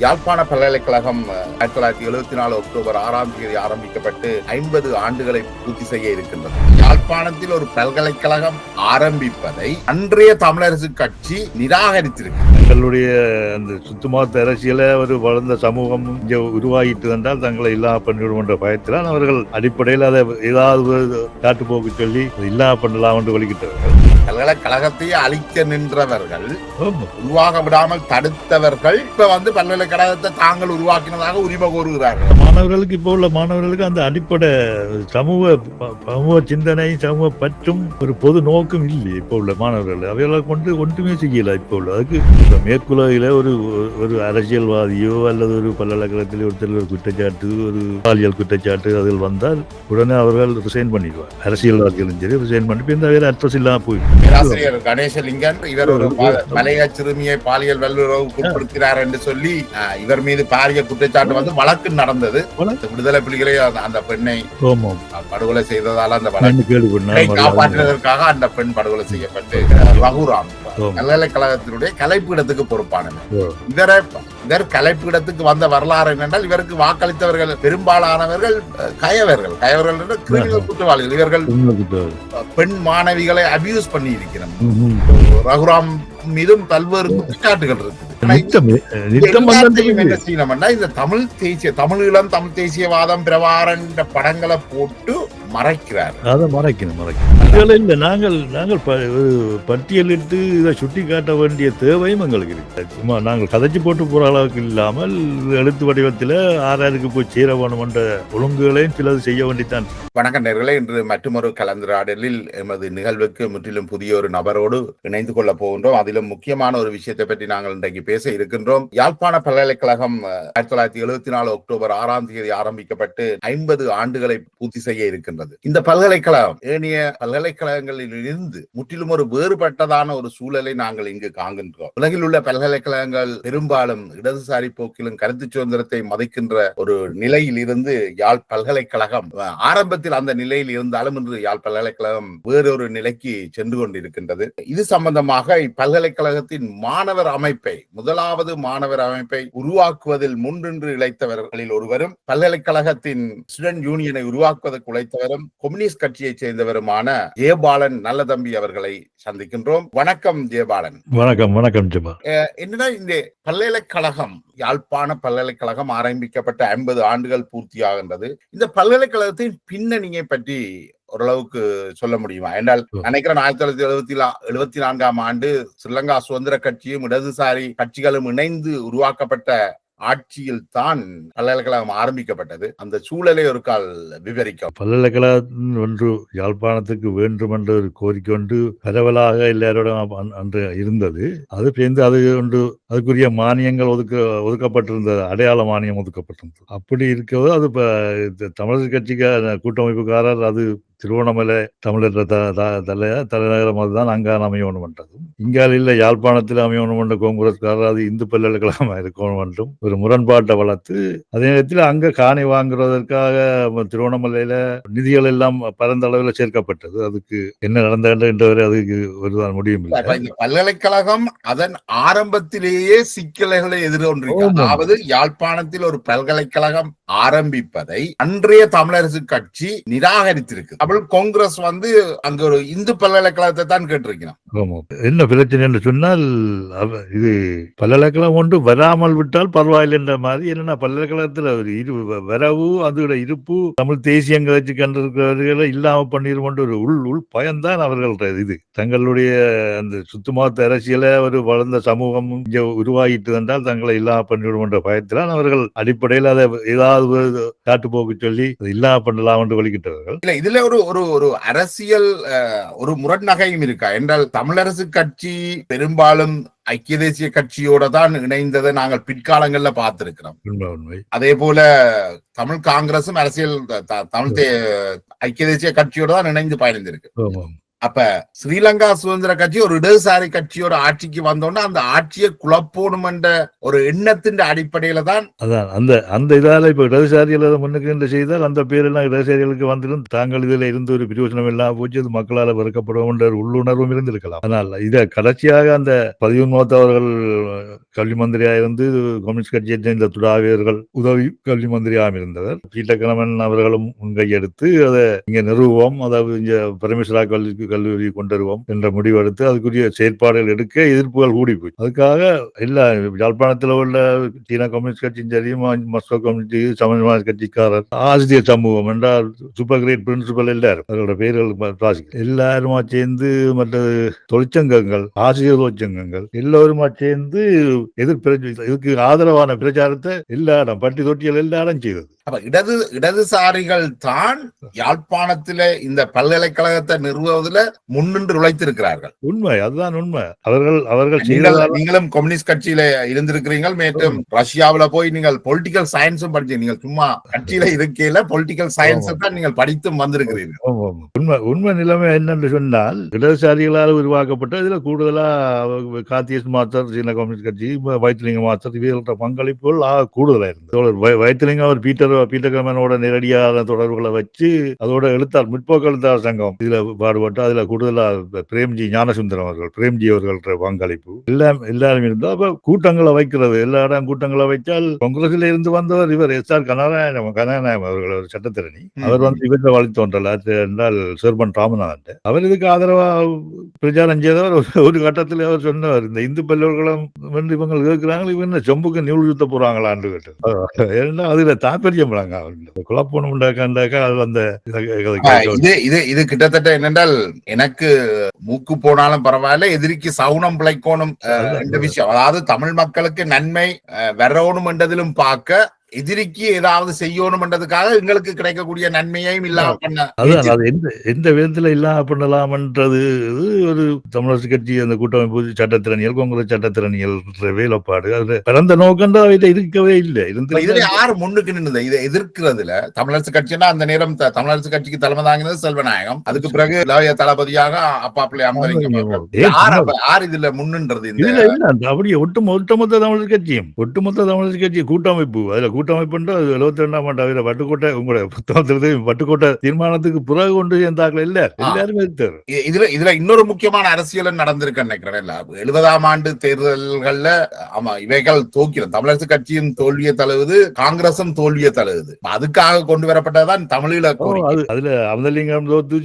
யாழ்ப்பாண பல்கலைக்கழகம் 1974 அக்டோபர் 6ஆம் தேதி ஆரம்பிக்கப்பட்டு 50 ஆண்டுகளை பூர்த்தி செய்ய இருக்கின்றது. யாழ்ப்பாணத்தில் ஒரு பல்கலைக்கழகம் ஆரம்பிப்பதை அன்றைய தமிழரசு கட்சி நிராகரித்திருக்கு. தங்களுடைய அந்த சுத்தமாத்த அரசியல ஒரு வளர்ந்த சமூகம் இங்கே உருவாகிட்டு வந்தால் தங்களை இல்லாம பண்ணிவிடும் என்ற பயத்தில்தான் அவர்கள் அடிப்படையில் அதை ஏதாவது காட்டுப்போக்கு சொல்லி இல்லாம பண்ணலாம் என்று வலிக்கிட்டவர்கள். பல்கலைக்கழகத்தை அழிக்க நின்றவர்கள், உருவாக விடாமல் தடுத்தவர்கள் இப்ப பல்கலைக்கழகத்தை தாங்கள் உருவாக்கினதாக உரிமை கோருகிறார்கள். மாணவர்களுக்கு இப்போ உள்ள மாணவர்களுக்கு அந்த அடிப்படை சமூக சிந்தனை, சமூக பற்றும் ஒரு பொது நோக்கம் இல்லை. இப்போ உள்ள மாணவர்கள் அவைகளை கொண்டு ஒன்றுமே செய்யல. இப்போ உள்ள அதுக்கு மேற்குலகில ஒரு அரசியல்வாதியோ அல்லது ஒரு பல்கலைக்கழகத்திலே ஒருத்தர் ஒரு குற்றச்சாட்டு, ஒரு பாலியல் குற்றச்சாட்டு அதில் வந்தால் உடனே அவர்கள் ரிசைன் பண்ணிடுவார். அரசியல்வாதிகளும் சரி ரிசைன் பண்ணி இந்த வேற அட்ரஸ் இல்லாம போயிடும். பேராசிரியர் கணேசலிங்கன் இவர் ஒரு மலைய சிறுமியை பாலியல் வல்லுறவுக்கு உட்படுத்தினார் என்று சொல்லி இவர் மீது பாரிய குற்றச்சாட்டு வழக்கு நடந்தது. விடுதலை புலிகளை அந்த பெண்ணை படுகொலை செய்ததால அந்த வழக்கை காப்பாற்றுவதற்காக அந்த பெண் படுகொலை செய்யப்பட்டு ரகுராம் பல்கலைக்கழகத்தினுடைய கலைப்பீடத்துக்கு பொறுப்பானவர். இவர் கலைப்பீடத்துக்கு வந்த வரலாறு என்னென்றால், இவருக்கு வாக்களித்தவர்கள் பெரும்பாலானவர்கள் கயவர்கள் என்ற கிரிமினல் குற்றவாளிகள். இவர்கள் பெண் மாணவிகளை அபியூஸ் பண்ணி இருக்கிறார். ரகுராம் மீதும் பல்வேறு குற்றச்சாட்டுகள் இருக்கு. இந்த தமிழீழம், தமிழ் தேசியவாதம், பிரபாரன் படங்களை போட்டு மறைக்கிறார். அதை மறைக்கணும். நாங்கள் பட்டியலிட்டு இதை சுட்டி காட்ட வேண்டிய தேவையும் எங்களுக்கு இருக்கு. சும்மா நாங்கள் கதைச்சு போட்டு போற அளவுக்கு இல்லாமல் எழுத்து வடிவத்தில் ஆறாருக்கு போய் சேர வேணும் என்ற ஒழுங்குகளையும் சிலது செய்ய வேண்டித்தான். வணக்கம் நேயர்களே, இன்று மற்றொரு கலந்துரையாடலில் எமது நிகழ்வுக்கு முற்றிலும் புதிய ஒரு நபரோடு இணைந்து கொள்ள போகின்றோம். அதிலும் முக்கியமான ஒரு விஷயத்தை பற்றி நாங்கள் இன்றைக்கு பேச இருக்கின்றோம். யாழ்ப்பாண பல்கலைக்கழகம் 1974 அக்டோபர் 6ஆம் தேதி ஆரம்பிக்கப்பட்டு 50 ஆண்டுகளை பூர்த்தி செய்ய இருக்கின்றது. இந்த பல்கலைக்கழகம் ஏனைய பல்கலைக்கழகங்களில் இருந்து முற்றிலும் ஒரு வேறுபட்டதான ஒரு சூழலை நாங்கள் இங்கு காண்கின்றோம். உலகில் உள்ள பல்கலைக்கழகங்கள் பெரும்பாலும் இடதுசாரி போக்கிலும் கருத்து சுதந்திரத்தை மதிக்கின்ற ஒரு நிலையில் இருந்து யாழ் பல்கலைக்கழகம் ஆரம்பத்தில் அந்த நிலையில் இருந்தாலும் இன்று யாழ் பல்கலைக்கழகம் வேறொரு நிலைக்கு சென்று கொண்டிருக்கின்றது. இது சம்பந்தமாக இப்பல்கலைக்கழகத்தின் மாணவர் அமைப்பை, முதலாவது மாணவர் அமைப்பை உருவாக்குவதில் முன்னின்று இழைத்தவர்களில் ஒருவரும், பல்கலைக்கழகத்தின் ஸ்டூடெண்ட் யூனியனை உருவாக்குவதற்கு உழைத்தவரும், கம்யூனிஸ்ட் கட்சியை சேர்ந்தவருமான ஜெயபாலன் நல்லதம்பி அவர்களை சந்திக்கின்றோம். வணக்கம் ஜெயபாலன். வணக்கம் ஜெபா. என்னன்னா, இந்த பல்கலைக்கழகம், யாழ்ப்பாண பல்கலைக்கழகம் ஆரம்பிக்கப்பட்ட 50 ஆண்டுகள் பூர்த்தியாகின்றது. இந்த பல்கலைக்கழகத்தின் பின்னணியை பற்றி ஓரளவுக்கு சொல்ல முடியுமா? என்றால் நினைக்கிறேன் 1974ஆம் ஆண்டு ஸ்ரீலங்கா சுதந்திர கட்சியும் இடதுசாரி கட்சிகளும் இணைந்து உருவாக்கப்பட்ட ஆட்சியில் தான் பல்கலைக்கழகம் ஆரம்பிக்கப்பட்டது. அந்த சூழலை ஒரு கால் விவரிக்கும். பல்கலைக்கழகம் ஒன்று யாழ்ப்பாணத்துக்கு வேண்டும் என்ற ஒரு கோரிக்கை ஒன்று பரவலாக எல்லாரோடும் அன்று இருந்தது. அது சேர்ந்து அது ஒன்று அதுக்குரிய மானியங்கள் ஒதுக்கப்பட்டிருந்தது, அடையாள மானியம் ஒதுக்கப்பட்டிருந்தது. அப்படி இருக்கிறது அது தமிழர் கட்சிக்கு கூட்டமைப்புக்காரர் அது திருவண்ணாமலை தமிழர் தலைநகரம் அதுதான் அங்கான அமையணும் என்றதும், இங்கால இல்லை யாழ்ப்பாணத்தில் அமையணும் என்ற காங்கிரஸ்காரர் அது இந்து பல்கலைக்கழகமாக இருக்கணும் என்றும் ஒரு முரண்பாட்டை வளர்த்து, அதே நேரத்தில் அங்க காணி வாங்குவதற்காக திருவண்ணாமலையில நிதிகள் எல்லாம் பரந்த அளவில் சேர்க்கப்பட்டது. அதுக்கு என்ன நடந்தது என்றவரை அதுக்கு ஒருதான் முடியும். பல்கலைக்கழகம் அதன் ஆரம்பத்திலேயே சிக்கல்களை எதிர்கொண்டிருக்கிறது. அதாவது யாழ்ப்பாணத்தில் ஒரு பல்கலைக்கழகம் ஆரம்பிப்பதை அன்றைய தமிழரசு கட்சி நிராகரித்திருக்கு. காங்கிரஸ் அங்க ஒரு இந்து பல்கலைக்கழகத்தை தான் கேட்டிருக்கிறான். என்ன பிரச்சனை என்று சொன்னால், இது பல்கலைக்கழகம் ஒன்று வராமல் விட்டால் பரவாயில்லை என்ற மாதிரி. என்னன்னா, பல்கலைக்கழகத்துல ஒரு வரவு, அதோட இருப்பு தமிழ் தேசியம் கட்சி கண்டிருக்கிறவர்களை இல்லாம பண்ணிருமன்ற ஒரு உள் பயம்தான் அவர்கள் இது தங்களுடைய அந்த சுத்தமாத்த அரசியல ஒரு வளர்ந்த சமூகம் இங்கே உருவாகிட்டு வந்தால் தங்களை இல்லாம பண்ணிவிடும் என்ற பயத்தில்தான் அவர்கள் அடிப்படையில் அதை ஏதாவது காட்டுப்போக்கு சொல்லி இல்லாம பண்ணலாம் என்று வலிக்கிட்டவர்கள். இல்ல, இதுல ஒரு அரசியல் ஒரு முரண்நகையும் இருக்கா என்றால், தமிழரசு கட்சி பெரும்பாலும் ஐக்கிய தேசிய கட்சியோட தான் இணைந்ததை நாங்கள் பிற்காலங்கள்ல பார்த்திருக்கிறோம். அதே போல தமிழ் காங்கிரசும் அரசியல் தமிழ் ஐக்கிய தேசிய கட்சியோட தான் இணைந்து பயணிந்திருக்கு. அப்ப ஸ்ரீலங்கா சுதந்திர கட்சி ஒரு இடதுசாரி கட்சியோட ஆட்சிக்கு வந்தோன்னா அந்த ஆட்சியை குழப்பணும் என்ற ஒரு எண்ணத்தின் அடிப்படையில தான் அதான் அந்த இதால இப்ப இடதுசாரிகள் முன்னுக்கு செய்தால் அந்த பேரெல்லாம் இடதுசாரிகளுக்கு வந்துடும். தாங்கள் இதுல இருந்து ஒரு பிரயோஜனம் இல்லாம போச்சு, அது மக்களால் வெறுக்கப்படும் என்ற உள்ளுணர்வும் இருந்திருக்கலாம். ஆனால் இத கடைசியாக அந்த 13 அவர்கள் கல்வி மந்திரியா இருந்து கம்யூனிஸ்ட் கட்சியை சேர்ந்த துடாவியர்கள் உதவி கல்வி மந்திரியாக இருந்தவர் பீட்டக்கிழமன் அவர்களும் முன்கையெடுத்து அதை இங்க நிறுவுவோம், அதாவது இங்க பரமேஸ்வரா கல்லூரி கொண்டுருவோம் என்ற முடிவெடுத்து அதுக்குரிய செயற்பாடுகள் எடுக்க எதிர்ப்புகள் கூடி போய் அதுக்காக எல்லா யாழ்ப்பாணத்தில் உள்ள சீனா கம்யூனிஸ்ட் கட்சியும் சரி, மஸ்கோ கம்யூனிஸ்ட் சமன்மாஸ் கட்சிக்காரர், ஆசிரியர் சமூகம் என்றால் சூப்பர் கிரேட் பிரின்சிபல் எல்லாரும் அவர்களோட பெயர்கள் எல்லாருமா சேர்ந்து மற்ற தொழிற்சங்கங்கள், ஆசிரியர் தொழிற்சங்கங்கள் எல்லோருமா சேர்ந்து இதுக்கு ஆதரவான பிரச்சாரத்தை எல்லா இடம் பட்டி தொட்டிகள் எல்லா இடம் செய்தது. அப்ப இடதுசாரிகள் தான் யாழ்ப்பாணத்தில இந்த பல்கலைக்கழகத்தை நிறுவுவதில் முன்னின்று உழைத்திருக்கிறார்கள். உண்மை, அதுதான் உண்மை. அவர்கள் நீங்களும் கம்யூனிஸ்ட் கட்சியில இருந்திருக்கிறீங்க, மேலும் ரஷ்யாவில போய் நீங்கள் பொலிட்டிக்கல் சயின்ஸும் படிச்சீங்க. நீங்கள் சும்மா கட்சியில இருக்கையில பொலிட்டிக்கல் சயின்ஸ் தான் நீங்கள் படித்தும் வந்திருக்கிறீர்கள். உண்மை நிலைமை என்னென்று சொன்னால், இடதுசாரிகளால் உருவாக்கப்பட்ட இதுல கூடுதலா காத்தியஸ் மாஸ்டர், சீன கம்யூனிஸ்ட் கட்சி, வைத்திலிங்க மாஸ்டர் இவர்களோட பங்களிப்புகள் கூடுதலா இருந்தது. வைத்திலிங்க அவர் பீட்டர்கமனோட நேரடியான தொடர்புகளை வச்சு அதோட எழுத்தாளர் முற்போக்கு எழுத்தாளர் சங்கம் இதுல பாடுபட்டு அதுல கூடுதலா பிரேம்ஜி ஞானசுந்தரம் அவர்கள், பிரேம்ஜி அவர்கள் பங்களிப்பு எல்லாரும் இருந்தா அப்ப கூட்டங்களை வைக்கிறது, எல்லா இடம் கூட்டங்களை வைத்தால் காங்கிரஸ்ல இருந்து வந்தவர் இவர் SR கனநாயகம் அவர்கள் ஒரு சட்டத்திரணி, அவர் வந்து இவற்றை வழித்தோன்றல் என்றால் சேர்மன் ராமநாதன் அவர் இதுக்கு ஆதரவா பிரச்சாரம் செய்தவர். ஒரு கட்டத்தில் அவர் சொன்னவர், இந்த இந்து பல்கலைக்கழகம் வந்து இவங்க இருக்கிறாங்க, இவங்க சொம்புக்கு நியூல் சுத்த போறாங்களான்னு கேட்டு. ஏன்னா அதுல தாற்பயம் குழப்பம் இது கிட்டத்தட்ட என்னென்றால் எனக்கு மூக்கு போனாலும் பரவாயில்ல, எதிரிக்கு சவுனம் பிழைக்கணும் என்ற விஷயம். அதாவது தமிழ் மக்களுக்கு நன்மை வரணும் என்றதிலும் பார்க்க எதிரிக்கு ஏதாவது செய்யணும் என்றதுக்காக எங்களுக்கு கிடைக்கக்கூடிய நன்மையையும் இல்லாம எந்த விதத்துல இல்லாம பண்ணலாம்ன்றது ஒரு தமிழரசு கட்சி அந்த கூட்டமைப்பு சட்டத்திறனியல், காங்கிரஸ் சட்டத்திறனியல் வேலைப்பாடு அது பிறந்த நோக்கம் இருக்கவே இல்லை. இதுல யாரு முன்னுக்கு நின்றது இதை எதிர்க்கிறதுல? தமிழரசு கட்சினா அந்த நேரம் தமிழரசு கட்சிக்கு தலைமை தாங்கினது செல்வநாயகம், அதுக்கு பிறகு தளபதியாக அப்பாப்பிள்ளை அம்பரிங்கம். யார் இதுல முன்னின்றது? அப்படியே ஒட்டுமொத்த தமிழரசு கட்சி கூட்டமைப்பு, அதுல கூட்டமைப்பு 72ஆம் ஆண்டு அவரை வட்டுக்கோட்டை உங்களுடைய புத்தகத்திலிருந்து வட்டுக்கோட்டை தீர்மானத்துக்கு பிறகு கொண்டு சேர்ந்தார்கள் எல்லாருமே இருக்காரு. இதுல இன்னொரு முக்கியமான அரசியல் நடந்திருக்கு நினைக்கிறேன். 70ஆம் ஆண்டு தேர்தல்கள்ல ஆமா இவைகள் தோக்கிறது, தமிழரசு கட்சியும் தோல்வியை தழுவுது, காங்கிரசும் தோல்வியை தழுவுது. அதுக்காக கொண்டு வரப்பட்டதான் தமிழீழ கோரிக்கை. அதுல அமதலிங்கம் தோத்து,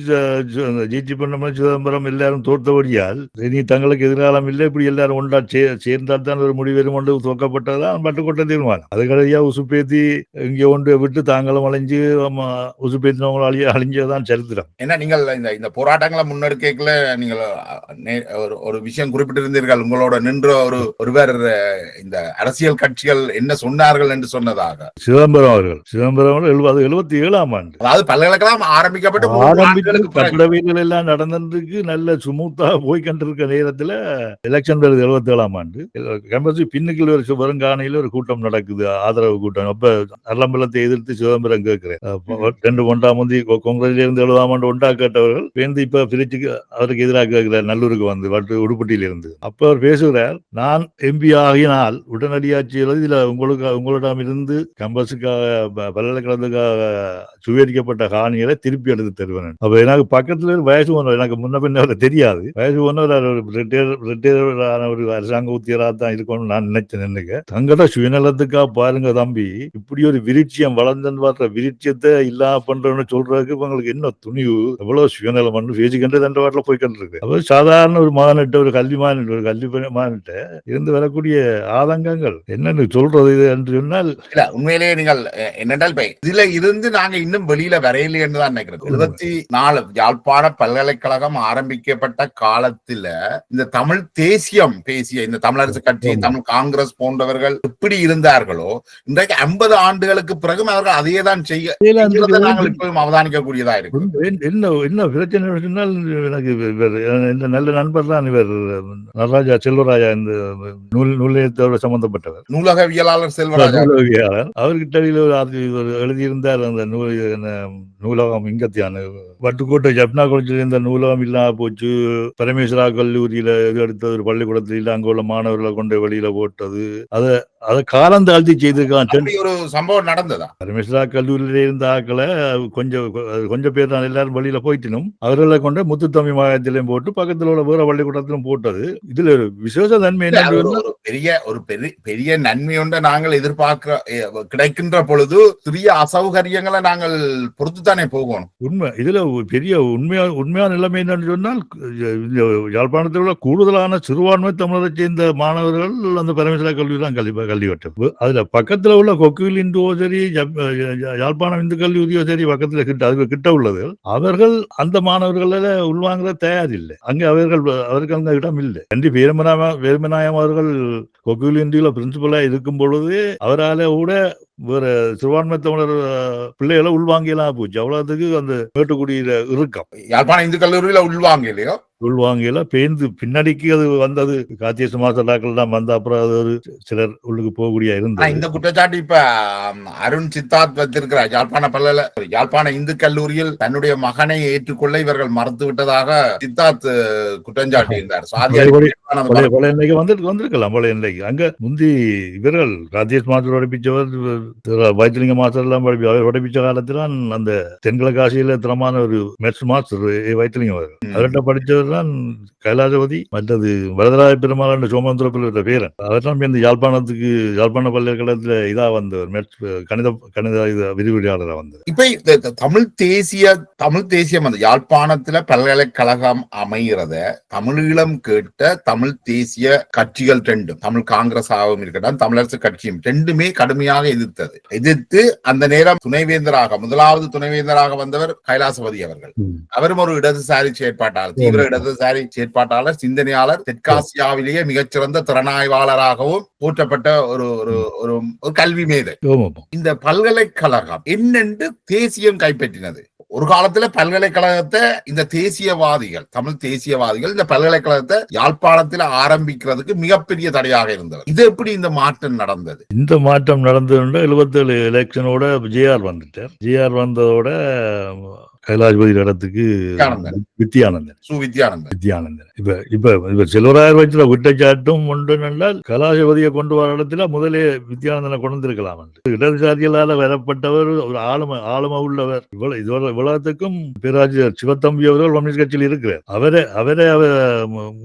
ஜிஜி பொன்னமலை, சிதம்பரம் எல்லாரும் தோற்றபடியால் இனி தங்களுக்கு எதிர்காலம் இல்லை, இப்படி எல்லாரும் ஒன்றா சேர்ந்தால் தான் ஒரு முடிவு கொண்டு துவக்கப்பட்டதான் வட்டுக்கோட்டை தீர்மானம். அது கடைசியா உசுப்பேத்தி இங்க ஒன்று விட்டு தாங்களும் அழிஞ்சு உசுப்பேத்தினவங்களும் அழிஞ்சதான் சரித்திரம். ஏன்னா நீங்கள் இந்த போராட்டங்களை முன்னெடுக்கல நீங்கள் ஒரு விஷயம் குறிப்பிட்டிருந்தீர்கள், உங்களோட நின்ற ஒருவர் இந்த அரசியல் கட்சிகள் என்ன சொன்னார்கள் என்று சொன்னதாக. சிதம்பரம் அவர்கள் 77ஆம் ஆண்டு, அதாவது பல்கலைக்கழகம் ஆரம்பிக்கப்பட்டு கட்டடவியல்கள் எல்லாம் நடந்ததுக்கு நல்ல சுமூத்தாக போய் கண்டிருக்க நேரத்தில் எலெக்ஷன் 77ஆம் ஆண்டு கேம்பஸ் பின்னுக்கு வருங்கானையில் ஒரு கூட்டம் நடக்குது, ஆதரவு கூட்டம். அப்ப அலம்பலத்தை எதிர்த்து சிதம்பரம் கேட்கிறேன். 2 காங்கிரஸ்ல இருந்து 70ஆம் ஆண்டு ஒன்றா கேட்டவர்கள் பேருந்து இப்ப பிரிச்சுக்கு அவருக்கு எதிராக கேட்கிறார், நல்லூருக்கு வந்து உடுப்பட்டியில இருந்து. அப்ப அவர் பேசுகிறார், நான் MP ஆகினால் உடனடியாட்சி இதுல உங்களிடம் இருந்து கம்பஸுக்காக பல்கலைக்கழகத்துக்காக சுவீகரிக்கப்பட்ட காணிகளை திருப்பி எடுத்து தருவேன். அப்ப எனக்கு பக்கத்துல வயசு ஒன்று, எனக்கு முன்ன பின்ன தெரியாது, வயசு ஒன்று ரிட்டையர்டான ஒரு அரசாங்க உத்தியராக தான் இருக்கணும்னு நான் நினைச்சேன். தங்கட சுயநலத்துக்காக பாருங்க தம்பி, இப்படி ஒரு விருட்சியம் வளர்ந்தன்னு பார்த்த விருட்சியத்தை இல்லாம பண்றோம்னு சொல்றதுக்கு உங்களுக்கு என்ன துணிவு, எவ்வளவு சுயநலம் பண்ணு பேசிக்கிட்டு தண்ட வாட்டில போய்கிட்டு இருக்கு. அப்ப சாதாரண ஒரு மாநிட்ட, ஒரு கல்வி மாநிட்ட இருந்து வரக்கூடிய ஆதங்கங்கள் என்னன்னு சொல்றது இது என்று சொன்னால், உண்மையிலேயே நீங்கள் என்னென்றால் இதுல இருந்து நாங்க இன்னும் வெளியில வரையில என்று தான் நினைக்கிறேன். 74 யாழ்ப்பாண பல்கலைக்கழகம் ஆரம்பிக்கப்பட்ட காலத்துல இந்த தமிழ் தேசியம் பேசிய இந்த தமிழரசு கட்சி, தமிழ் காங்கிரஸ் போன்றவர்கள் எப்படி இருந்தார்களோ இன்றைக்கு இன்றைக்கு 50 ஆண்டுகளுக்கு பிறகும் அவர்கள் அதையே தான் இதெல்லாம் நாங்கள் இப்பவும் அவதானிக்கக்கூடியதா இருக்கு. என்ன பிரச்சனை சொன்னால் எனக்கு இந்த நல்ல நண்பர் தான் இவர் நடராஜா செல்வராஜா, இந்த நூலகத்தோட சம்பந்தப்பட்டவர், நூலகவியலாளர் செல்வராஜா. நூலகவியலாளர். அவர்கிட்ட எழுதியிருந்தார் அந்த நூலகம் இங்கத்தியான வட்டுக்கோட்டை ஜப்னா காலேஜில் இந்த நூலகம் இல்லாம போச்சு, பரமேஸ்வரா கல்லூரியில இது எடுத்த ஒரு பள்ளிக்கூடத்தில் அங்க உள்ள மாணவர்களை கொண்டு வெளியில போட்டது, அதை காலம் தாழ்த்தி செய்திருக்கான். ஒரு சம்பவம் நடந்ததா? பரமேஸ்வரா கல்லூரியில இருந்த ஆக்களை கொஞ்சம் பேர் தான் எல்லாரும் வெளியில போயிட்டினும் அவர்களை கொண்டு முத்துத்தமிழ் மாநிலத்திலையும் போட்டு பக்கத்தில் உள்ள வேற பள்ளிக்கூடத்திலும் போட்டது. இதுல ஒரு விசேஷ நன்மை பெரிய நன்மை ஒன்றை நாங்கள் எதிர்பார்க்க கிடைக்கின்ற பொழுது சிறிய அசௌகரியங்களை நாங்கள் பொறுத்துத்தானே போகணும். உண்மை இதுல பெரிய உண்மையான நிலைமை என்னன்னு சொன்னால், யாழ்ப்பாணத்தில் உள்ள கூடுதலான சிறுபான்மை தமிழரை சேர்ந்த மாணவர்கள் அந்த பரமேஸ்வரா கல்வி தான் கல்வி கட்டம். அதுல பக்கத்துல உள்ள கொக்குவில் இந்துவோ சரி, யாழ்ப்பாணம் இந்து கல்லூரியோ சரி, பக்கத்துல கிட்ட உள்ளது. அவர்கள் அந்த மாணவர்கள உள்வாங்க தயாரில்லை. அங்கே அவருக்கு அந்த இடம் இல்லை. நன்றி வேர்மநாயம் அவர்கள் கொக்குவில் இந்தியில பிரின்சிபலா இருக்கும் பொழுது அவரால் கூட வேற சிறுபான்மை தமிழர் பிள்ளைகளை உள்வாங்கியெல்லாம் போச்சு. அவ்வளவுக்கு அந்த மேட்டுக்குடியில இருக்கும். யாழ்ப்பாணம் இந்து கல்லூரியில உள்வாங்கலையோ உள்வாங்கியில பேந்து பின்னாடிக்கு அது வந்தது. காத்திய சுமாசடாக்கள் தான் வந்த அப்புறம் அது ஒரு சிலர் உள்ளுக்கு போகக்கூடிய இருந்தது. இந்த குற்றச்சாட்டு இப்ப அருண் சித்தார்த் வச்சிருக்கிறார். யாழ்ப்பாண இந்து கல்லூரியில் தன்னுடைய மகனை ஏற்றுக்கொள்ள இவர்கள் மறுத்து விட்டதாக சித்தார்த் குற்றஞ்சாட்டி இருந்தார். வந்திருக்கலாம் பழைய நிலைக்கு. அங்க முந்தி இவர்கள் காத்திய மாஸ்டர் படிப்பிச்சவர், வைத்திலிங்க மாஸ்டர் எல்லாம் படிப்பிச்ச காலத்தில் அந்த தென்கிழக்காசியில திறமான ஒரு மெட்ஸ் மாஸ்டர் வைத்திலிங்கம் அவர்கிட்ட படிச்சவர் தான் கைலாசபதி, மற்றது வரதராஜ பெருமாள் என்ற சோமந்திர பிள்ளை பேரன். அவர்தான் இந்த யாழ்ப்பாண பல்கலைக்கழகத்துல இதா வந்தவர், கணித விரிவுரையாளராக வந்தவர். இப்ப தமிழ் தேசியம் அந்த யாழ்ப்பாணத்துல பல்கலைக்கழகம் அமைகிறத தமிழீழம் கேட்ட தமிழ் தேசிய கட்சிகள் ரெண்டும், தமிழ் காங்கிரஸ் ஆகவும் இருக்கட்டும் தமிழரசு கட்சியும் ரெண்டுமே கடுமையாக எதிர்த்து அந்த நேரம் முதலாவது துணைவேந்தராக வந்தவர் கைலாசபதி அவர்கள். அவரும் ஒரு இடதுசாரி செயற்பாட்டாளர், தீவிர இடதுசாரி செயற்பாட்டாளர், சிந்தனையாளர், தெற்காசியாவிலேயே மிகச்சிறந்த திறனாய்வாளராகவும் போற்றப்பட்ட ஒரு கல்வி மேதை. இந்த பல்கலைக்கழகம் என்னென்று தேசியம் கைப்பற்றினது. ஒரு காலத்துல பல்கலைக்கழகத்தை இந்த தேசியவாதிகள், தமிழ் தேசியவாதிகள் இந்த பல்கலைக்கழகத்தை யாழ்ப்பாணத்தில் ஆரம்பிக்கிறதுக்கு மிகப்பெரிய தடையாக இருந்தது. இது எப்படி இந்த மாற்றம் நடந்தது? இந்த மாற்றம் நடந்தது 77 எலெக்ஷனோட ஜேஆர் வந்துட்டார். ஜேஆர் வந்ததோட கைலாசபதி இடத்துக்கு வித்யானந்தன். இப்ப செல்வராயர் வச்சுல குற்றச்சாட்டும் ஒன்று என்றால் கைலாசபதியை கொண்டு வர இடத்துல முதலே வித்யானந்தனை கொண்டு இருக்கலாம். இடதுசாரிகளால் வரப்பட்டவர், ஒரு ஆளுமை உள்ளவர். இவ்வளவுக்கும் பேராசிரியர் சிவத்தம்பி அவர்கள் கம்யூனிஸ்ட் கட்சியில் இருக்கிறார். அவரை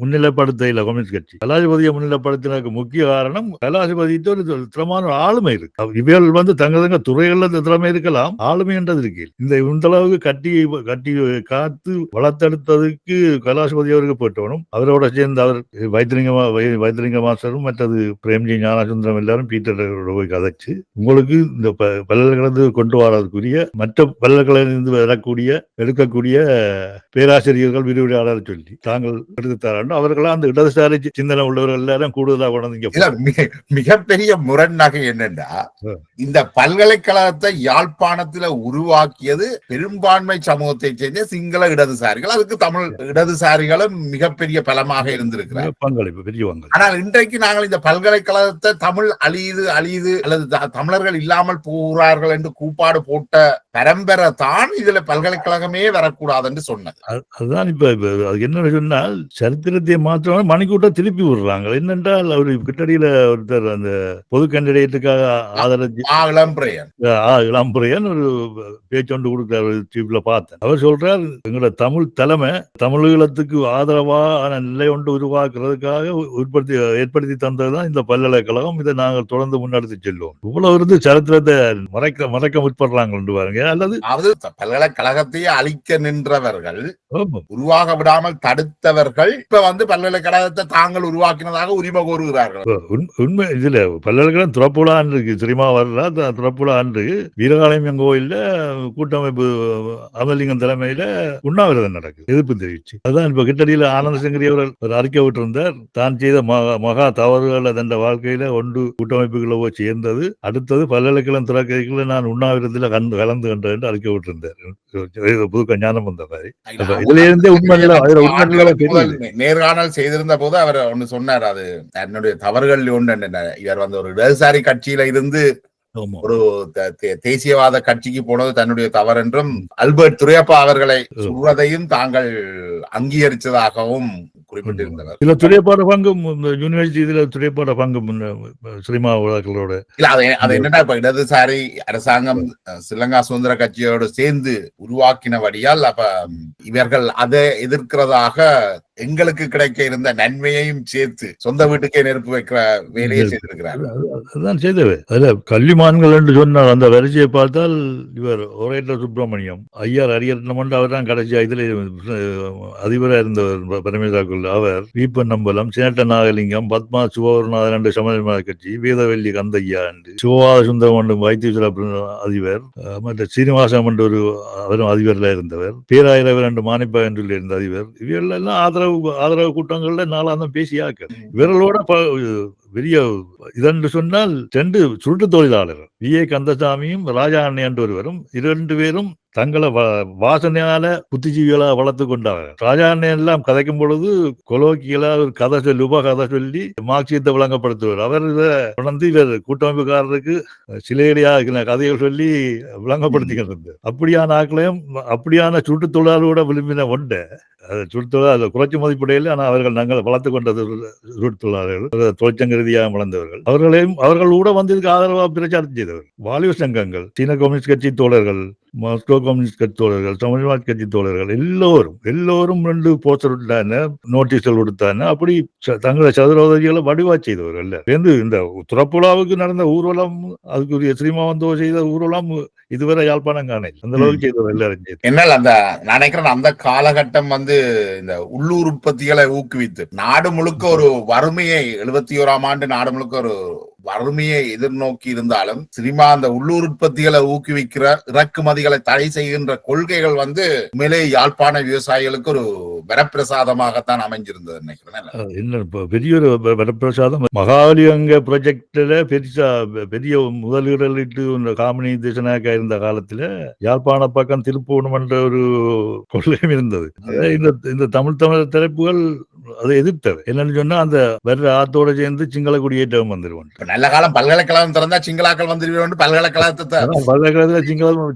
முன்னிலைப்படுத்த இல்லை கம்யூனிஸ்ட் கட்சி. கைலாசபதியை முன்னிலைப்படுத்தினதுக்கு முக்கிய காரணம் கைலாசபதிக்கு ஒரு திறமான ஆளுமை இருக்கு. இவர்கள் தங்க துறைகள்ல திறமை இருக்கலாம், ஆளுமை என்றது இருக்கு. இந்த அளவுக்கு கட்டி காத்து வளர்த்தெடுத்ததுக்கு கைலாசபதி அவருக்கு போட்டவனும், அவரோட சேர்ந்து அவர் வைத்திலிங்க மாஸ்டரும் மற்றது பிரேம்ஜி ஞானசுந்தரம் எல்லாரும் பீட்டர் போய் கதைச்சு உங்களுக்கு இந்த பல்கலைக்கழகத்துக்கு கொண்டு வரதுக்குரிய மற்ற பல்கலைக்கழகத்திலிருந்து எடுக்கக்கூடிய பேராசிரியர்கள் விரிவுரையாளர் சொல்லி தாங்கள் எடுத்து தராண்டு அவர்களாம் அந்த இடதுசாரி சிந்தனை உள்ளவர்கள் எல்லாரும் கூடுதலாக கொண்டு. மிகப்பெரிய முரண்நகை என்னன்னா, இந்த பல்கலைக்கழகத்தை யாழ்ப்பாணத்துல உருவாக்கியது பெரும்பான்மை சமூகத்தை சேர்ந்த சிங்கள இடதுசாரிகள். அதுக்கு தமிழ் இடதுசாரிகளும் மிகப்பெரிய பலமாக இருந்திருக்கிறார். ஆனால் இன்றைக்கு நாங்கள் இந்த பல்கலைக்கழகத்தை தமிழ் அழியுது அல்லது தமிழர்கள் இல்லாமல் போகிறார்கள் என்று கூப்பாடு போட்ட பரம்பரை தான் இதுல பல்கலைக்கழகமே வரக்கூடாது என்று சொன்னது. அதுதான் இப்ப என்ன சொன்னால், சரித்திரத்தை மாற்றம் மணிக்கூட்டம் திருப்பி விடுறாங்க. என்னென்றால் அவர் கிட்டடியில ஒருத்தர் அந்த பொது கேண்டிடேட்டுக்காக ஆதரவு இளம்புரையன் ஒரு பேச்சொண்டு கொடுக்கிறார். பார்த்தேன். அவர் சொல்றார், எங்களோட தமிழ் தலைமை தமிழீழத்துக்கு ஆதரவான நிலை ஒன்று உருவாக்குறதுக்காக ஏற்படுத்தி தந்ததுதான் இந்த பல்கலைக்கழகம். இதை நாங்கள் தொடர்ந்து முன்னெடுத்து செல்வோம். இவ்வளவு இருந்து சரித்திரத்தை மறைக்க முற்படுறாங்க பாருங்க. அல்லது பல்கலைக்கழகத்தையே அழிக்க நின்றவர்கள், உருவாக விடாமல் தடுத்தவர்கள் இப்ப பல்கலைக்கழகத்தை தாங்கள் உருவாக்கினதாக உரிமை கோருகிறார்கள். உண்மை இதுல பல்கலைக்கழகம் துறப்புலா இருக்கு, சினிமா வரல துறப்புலா வீரகாலயம் கோயில்ல கூட்டமைப்பு அமலிங்கம் தலைமையில உண்ணாவிரதம் நடக்குது, எதிர்ப்பு தெரிவிச்சு. அதுதான் இப்ப கிட்டடியில் ஆனந்த சங்கரி அவர்கள் ஒரு அறிக்கை விட்டிருந்தார். தான் செய்த மகா தவறுகள் தன் வாழ்க்கையில ஒன்று கூட்டமைப்புகளை போய் சேர்ந்தது, அடுத்தது பல்கலைக்கழகம் திறக்கைகளை நான் உண்ணாவிரதத்தில் கலந்து கண்டேன் என்று அறிக்கை விட்டிருந்தார். புதுக்க ஞானம் வந்த மாதிரி. இதுல இருந்தே உண்மை நேர்காணல் செய்திருந்த போது அவர் ஒண்ணு சொன்னார், அது தன்னுடைய தவறுகள் ஒன்று. இவர் வந்து ஒரு இடதுசாரி கட்சியில இருந்து ஒரு தேசியவாத கட்சிக்கு போனது தன்னுடைய தவறு என்றும், அல்பர்ட் துரையப்பா அவர்களை சொல்வதையும் தாங்கள் அங்கீகரித்ததாகவும் குறிப்பிட்டிருந்தனர். இதுல துறைப்பாட பங்கும் யூனிவர்சிட்டி இதுல துறைப்பாட பங்கும் சினிமா விழாக்களோட இல்ல, அது என்னன்னா இப்ப இடதுசாரி அரசாங்கம் ஸ்ரீலங்கா சுதந்திர கட்சியோடு சேர்ந்து உருவாக்கினபடியால் அப்ப இவர்கள் அதை எதிர்க்கிறதாக எங்களுக்கு கிடைக்க இருந்த நன்மையையும் சேர்த்து சொந்த வீட்டுக்கே நெருப்பு வைக்கிற வேலையை செய்திருக்கிறார்கள். அதுதான் செய்தது. அதுல கல்விமான்கள் என்று சொன்னார். அந்த வரிசையை பார்த்தால் இவர் ஒரேட்டர் சுப்பிரமணியம் ஐயர் அரியரட்னம் அவர் தான் கடைசியா இதுல அதிபராக இருந்தவர் பரமேசாக்குள். அவர் வீப்பன் நம்பலம், சேட்ட நாகலிங்கம், பத்மா சிவகுருநாதன் என்று சமயமான கட்சி, வேதவெள்ளி கந்தையா என்று, சிவவாத சுந்தரம் என்று வைத்தீஸ்வர அதிபர், மற்ற சீனிவாசம் என்று ஒரு அவரும் அதிபர்ல இருந்தவர், பேராயிரவர் என்று மானிப்பா என்று இருந்த அதிபர். இவர்கள் எல்லாம் ஆதரவு கூட்டங்கள்ல நாளாந்தம் பேசியாக்க. இவர்களோட பெரிய இதென்று சொன்னால் 2 சுருட்டு தொழிலாளர்கள் வி.ஏ. கந்தசாமியும் ராஜா அண்ணன் என்று ஒருவரும், 2 பேரும் தங்களை வாசனையால புத்திஜீவிகளா வளர்த்து கொண்டார்கள். ராஜா அண்ணன் எல்லாம் கதைக்கும் பொழுது கொலோக்கியலா ஒரு கதை சொல்லி உபகதை சொல்லி மார்க்சியத்தை விளங்கப்படுத்துவார். அவர் இதை உணர்ந்து இவர் கூட்டமைப்புக்காரருக்கு சிலையடியா கதைகள் சொல்லி விளங்கப்படுத்திக்கிறது. அப்படியான ஆக்களையும் அப்படியான சுட்டு தொழிலாளரோட விரும்பின ஒன்றை சுற்றுலா குறைச்சி மதிப்புடையில், ஆனால் அவர்கள் நாங்கள் வளர்த்து கொண்டது சுற்றுலாளர்கள், தொழிற்சங்க ரீதியாக வளர்ந்தவர்கள். அவர்கள் கூட வந்து இதுக்கு ஆதரவாக பிரச்சாரம் செய்தவர்கள். வாலிப சங்கங்கள், சீன கம்யூனிஸ்ட் கட்சி தோழர்கள், மாஸ்கோ கம்யூனிஸ்ட் கட்சி தோழர்கள், தமிழ்நாடு கட்சி தோழர்கள் எல்லோரும் 2 போஸ்டர் விட்டான, நோட்டீஸ்கள் கொடுத்தான. அப்படி தங்களை சதுரோதரிகளை வடிவா செய்தவர்கள். இந்த துறப்புலாவுக்கு நடந்த ஊர்வலம், அதுக்குரிய ஸ்ரீமாவந்தோ செய்த ஊர்வலம் இதுவரை யாழ்ப்பாணம் காண அந்த அளவுக்கு செய்தவர் எல்லாரும். என்னால் அந்த நினைக்கிறேன் அந்த காலகட்டம் வந்து இந்த உள்ளூர் உற்பத்திகளை ஊக்குவித்து நாடு முழுக்க ஒரு வறுமையை 71ஆம் ஆண்டு நாடு முழுக்க ஒரு வறுமையை எதிர்நோக்கி இருந்தாலும் சினிமா அந்த உள்ளூர் உற்பத்திகளை ஊக்குவிக்கிற இறக்குமதிகளை தடை செய்கின்ற கொள்கைகள் வந்து உண்மையிலே யாழ்ப்பாண விவசாயிகளுக்கு ஒரு வரப்பிரசாதமாகத்தான் அமைஞ்சிருந்தது நினைக்கிறேன். என்ன பெரிய ஒரு வரப்பிரசாதம். மகாலியங்க ப்ராஜெக்ட்ல பெரிய முதலீடு காமினி திசனாக்கா இருந்த காலத்துல யாழ்ப்பாண பக்கம் திருப்பூணம் என்ற ஒரு கொள்கையும் இருந்தது. இந்த தமிழ் திரைப்புகள் அதை எதிர்த்தது. என்னன்னு சொன்னா அந்த வர்ற ஆத்தோட சேர்ந்து சிங்கள குடியேற்றம் வந்துருவோம். நல்ல காலம் பல்கலைக்கழகம் திறந்தா சிங்களாக்கள் வந்துருவோம். பல்கலைக்கழகத்துல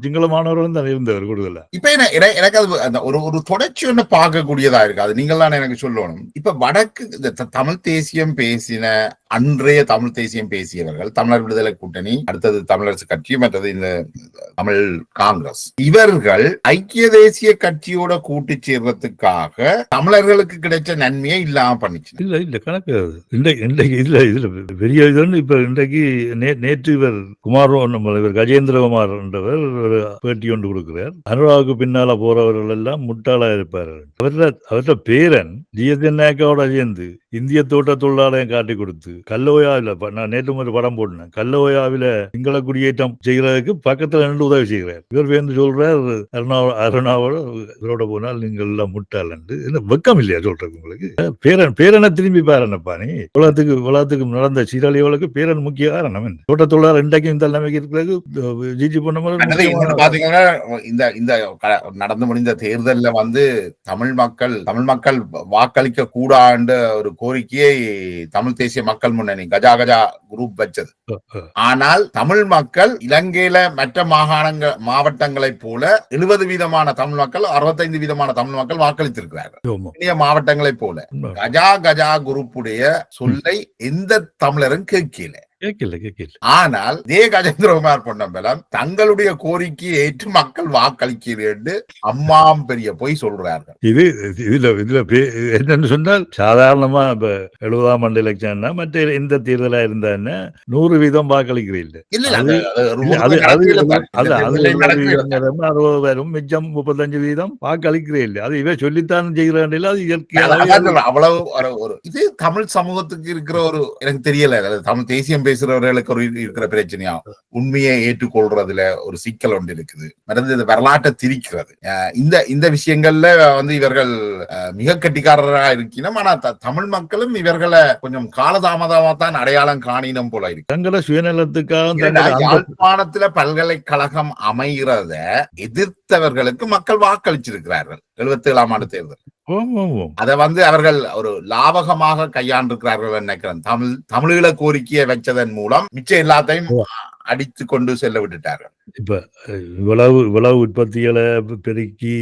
சிங்கள மாணவர்களும் தான் இருந்தவர் கூடுதல. இப்ப எனக்கு அது ஒரு தொடர்ச்சி ஒண்ணு பார்க்கக்கூடியதா இருக்கு. அது நீங்கள் தான் எனக்கு சொல்லணும். இப்ப வடக்கு இந்த தமிழ் தேசியம் பேசின அன்றைய தமிழ் தேசியம் பேசியவர்கள், தமிழர் விடுதலை கூட்டணி, அடுத்தது தமிழரசு கட்சி, மற்றது இந்த தமிழ் காங்கிரஸ், இவர்கள் ஐக்கிய தேசிய கட்சியோட கூட்டு சேர்றதுக்காக தமிழர்களுக்கு கிடைச்ச நன்மையை இல்லாம பண்ணிச்சு. இல்ல கணக்கு இதுல பெரிய இதுன்னு இப்ப இன்றைக்கு நேற்று இவர் இவர் கஜேந்திரகுமார் என்றவர் ஒரு பேட்டி ஒன்று கொடுக்கிறார். அனுராவுக்கு பின்னால போறவர்கள் எல்லாம் முட்டாளா இருப்பார்கள். அவர்கிட்ட பேரன் ஜிஎஸ்என்ஏக்கோட சேர்ந்து இந்திய தோட்ட தொழிலாளையும் காட்டி கொடுத்து கல்லோயாவில, நான் நேற்று ஒரு படம் போட்டேன், கல்லோயாவில சிங்கள குடியேற்றம் செய்யறதுக்கு பக்கத்துல நின்று உதவி செய்கிறார். இவர் வந்து சொல்றார் அருணாவோட இவரோட போனால் நீங்கள் எல்லாம் முட்டாள் என்று. வெக்கம் இல்லையா சொல்றது உங்களுக்கு? பேரனை திரும்பி பாருப்பா. நீ உலகத்துக்கு நடந்த சீரழிவுகளுக்கு பேரன் முக்கிய காரணம். தோட்ட தொழிலாளர் இன்றைக்கும் இந்த நிலைமைக்கு இருக்கிறது. ஜிஜி பண்ண பாத்தீங்கன்னா இந்த நடந்து முடிந்த தேர்தலில் வந்து தமிழ் மக்கள் வாக்களிக்க கூடாது ஒரு கோரிக்கையை தமிழ் தேசிய மக்கள் முன்னணி கஜா குரூப் வச்சது. ஆனால் தமிழ் மக்கள் இலங்கையில மற்ற மாவட்டங்களை போல 70% தமிழ் மக்கள், 65% தமிழ் மக்கள் வாக்களித்திருக்கிறார்கள். மாவட்டங்களை போல கஜா குரூப்புடைய சொல்லை எந்த தமிழரும் கேட்கல. ஆனால் கஜேந்திரகுமார் பொன்னம்பலம் தங்களுடைய கோரிக்கையை ஏற்று மக்கள் வாக்களிக்கிறது அம்மாம் பெரிய போய் சொல்றார்கள். இதுல என்னன்னு சொன்னால் சாதாரணமா இப்ப 70ஆம் ஆண்டு எலெக்ஷன்னா மற்ற எந்த தேர்தலா இருந்தா 100% வாக்களிக்கிறீங்க. 60 பேரும் மிச்சம் 35% வாக்களிக்கிறீங்க. அது இவ சொல்லித்தான் செய்கிறான். அது இயற்கையாக அவ்வளவு இது தமிழ் சமூகத்துக்கு இருக்கிற ஒரு எனக்கு தெரியல. தமிழ் தேசியம் பேசுறவர்களுக்கு ஒரு இருக்கிற பிரச்சனையா உண்மையை ஏற்றுக்கொள்றதுல ஒரு சிக்கல் ஒன்று இருக்குது. மற்றது இந்த வரலாற்றை திரிக்கிறது. இந்த விஷயங்கள்ல வந்து இவர்கள் மிக கட்டிக்காரராக இருக்கணும். ஆனா தமிழ் மக்களும் இவர்களை கொஞ்சம் காலதாமதமா தான் அடையாளம் காணினம் போல இருக்கு. தங்கள சுயநலத்துக்காக யாழ்ப்பாணத்துல பல்கலைக்கழகம் அமைகிறத எதிர்த்தவர்களுக்கு மக்கள் வாக்களிச்சிருக்கிறார்கள் 77ஆம் ஆண்டு தேர்தல். அதை வந்து அவர்கள் ஒரு லாபகமாக கையாண்டிருக்கிறார்கள் நினைக்கிறேன். தமிழீழ கோரிக்கையை வச்சதன் மூலம் மிச்சம் எல்லாத்தையும் அடித்து கொண்டு செல்ல விட்டுட்டார்கள். இப்ப இவ்வளவு உற்பத்திகளை பெருக்கி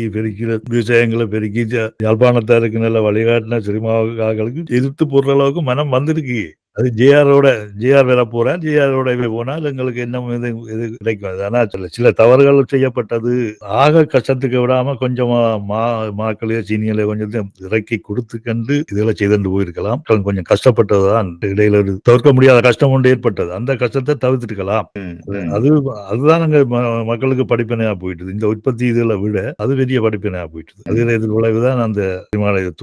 விஷயங்களை பெருக்கி யாழ்ப்பாணத்தாருக்கு நல்ல வழிகாட்டின சினிமாக்களுக்கு எதிர்த்து போடுற அளவுக்கு மனம் வந்திருக்கு. அது ஜேஆர் வேற போறார், ஜேஆரோட போனால் எங்களுக்கு என்ன இது கிடைக்கும். ஆனா சில தவறுகள் செய்யப்பட்டது. ஆக கஷ்டத்துக்கு விடாம கொஞ்சமா மாக்களையோ சீனியலையோ கொஞ்சம் இறக்கி கொடுத்து கண்டு இதெல்லாம் செய்து போயிருக்கலாம். கொஞ்சம் கஷ்டப்பட்டதுதான் இடையில தவிர்க்க முடியாத கஷ்டம் ஒன்று ஏற்பட்டது. அந்த கஷ்டத்தை தவிர்த்துக்கலாம். அதுதான் அங்க மக்களுக்கு படிப்பினையா போயிட்டு இந்த உற்பத்தி இதுல விட அது பெரிய படிப்பினையா போயிட்டு அதுல இது விளைவுதான் அந்த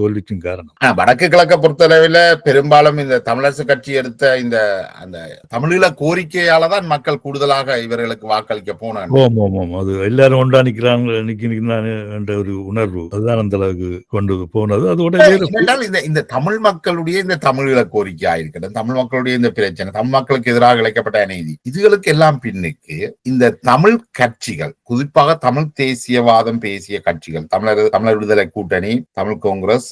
தோல்விக்கும் காரணம். வடக்கு கிழக்க பொறுத்தளவில் பெரும்பாலும் இந்த தமிழரசு கட்சி எடுத்த இந்த அந்த தமிழீழ கோரிக்கையாலதான் மக்கள் கூடுதலாக இவர்களுக்கு வாக்களிக்க போனாங்க. அது எல்லாரும் ஒன்றா நிக்கிறாங்க என்ற ஒரு உணர்வு அதுதான் அந்த அளவுக்கு கொண்டு போனது. அதோட இந்த தமிழ் மக்களுடைய இந்த தமிழீழ கோரிக்கை ஆயிருக்கட்டும், தமிழ் மக்களுடைய இந்த பிரச்சனை, தமிழ் மக்களுக்கு எதிராக இழைக்கப்பட்ட அநீதி, இதுகளுக்கு எல்லாம் பின்னுக்கு இந்த தமிழ் கட்சிகள், குறிப்பாக தமிழ் தேசியவாதம் பேசிய கட்சிகள், தமிழர் விடுதலை கூட்டணி, தமிழ் காங்கிரஸ்,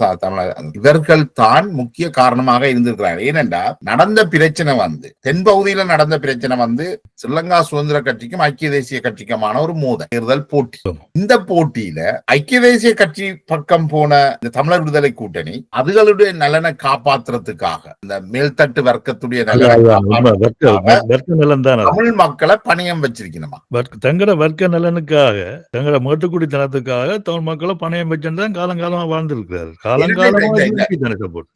இவர்கள் தான் முக்கிய காரணமாக இருந்திருக்கிறார்கள். ஏனென்றா நடந்த பிரச்சனை வந்து தென்பகுதியில நடந்த பிரச்சனை வந்து ஸ்ரீலங்கா சுதந்திர கட்சிக்கும் ஐக்கிய தேசிய கட்சிக்குமான ஒரு தேர்தல் போட்டி. இந்த போட்டியில ஐக்கிய தேசிய கட்சி பக்கம் போன இந்த தமிழர் விடுதலை கூட்டணி அதுகளுடைய நலனை காப்பாற்றுறதுக்காக, இந்த மேல்தட்டு வர்க்கத்துடைய தமிழ் மக்களை பணியம் வச்சிருக்கணுமா, தங்கட வர்க்க நலனுக்காக, தங்கட மேட்டுக்குடித்தனத்துக்காக தமிழ் மக்களை பணியம் வச்சிருந்தான் காலங்காலமா வாழ்ந்திருக்கிறார். காலங்காலமா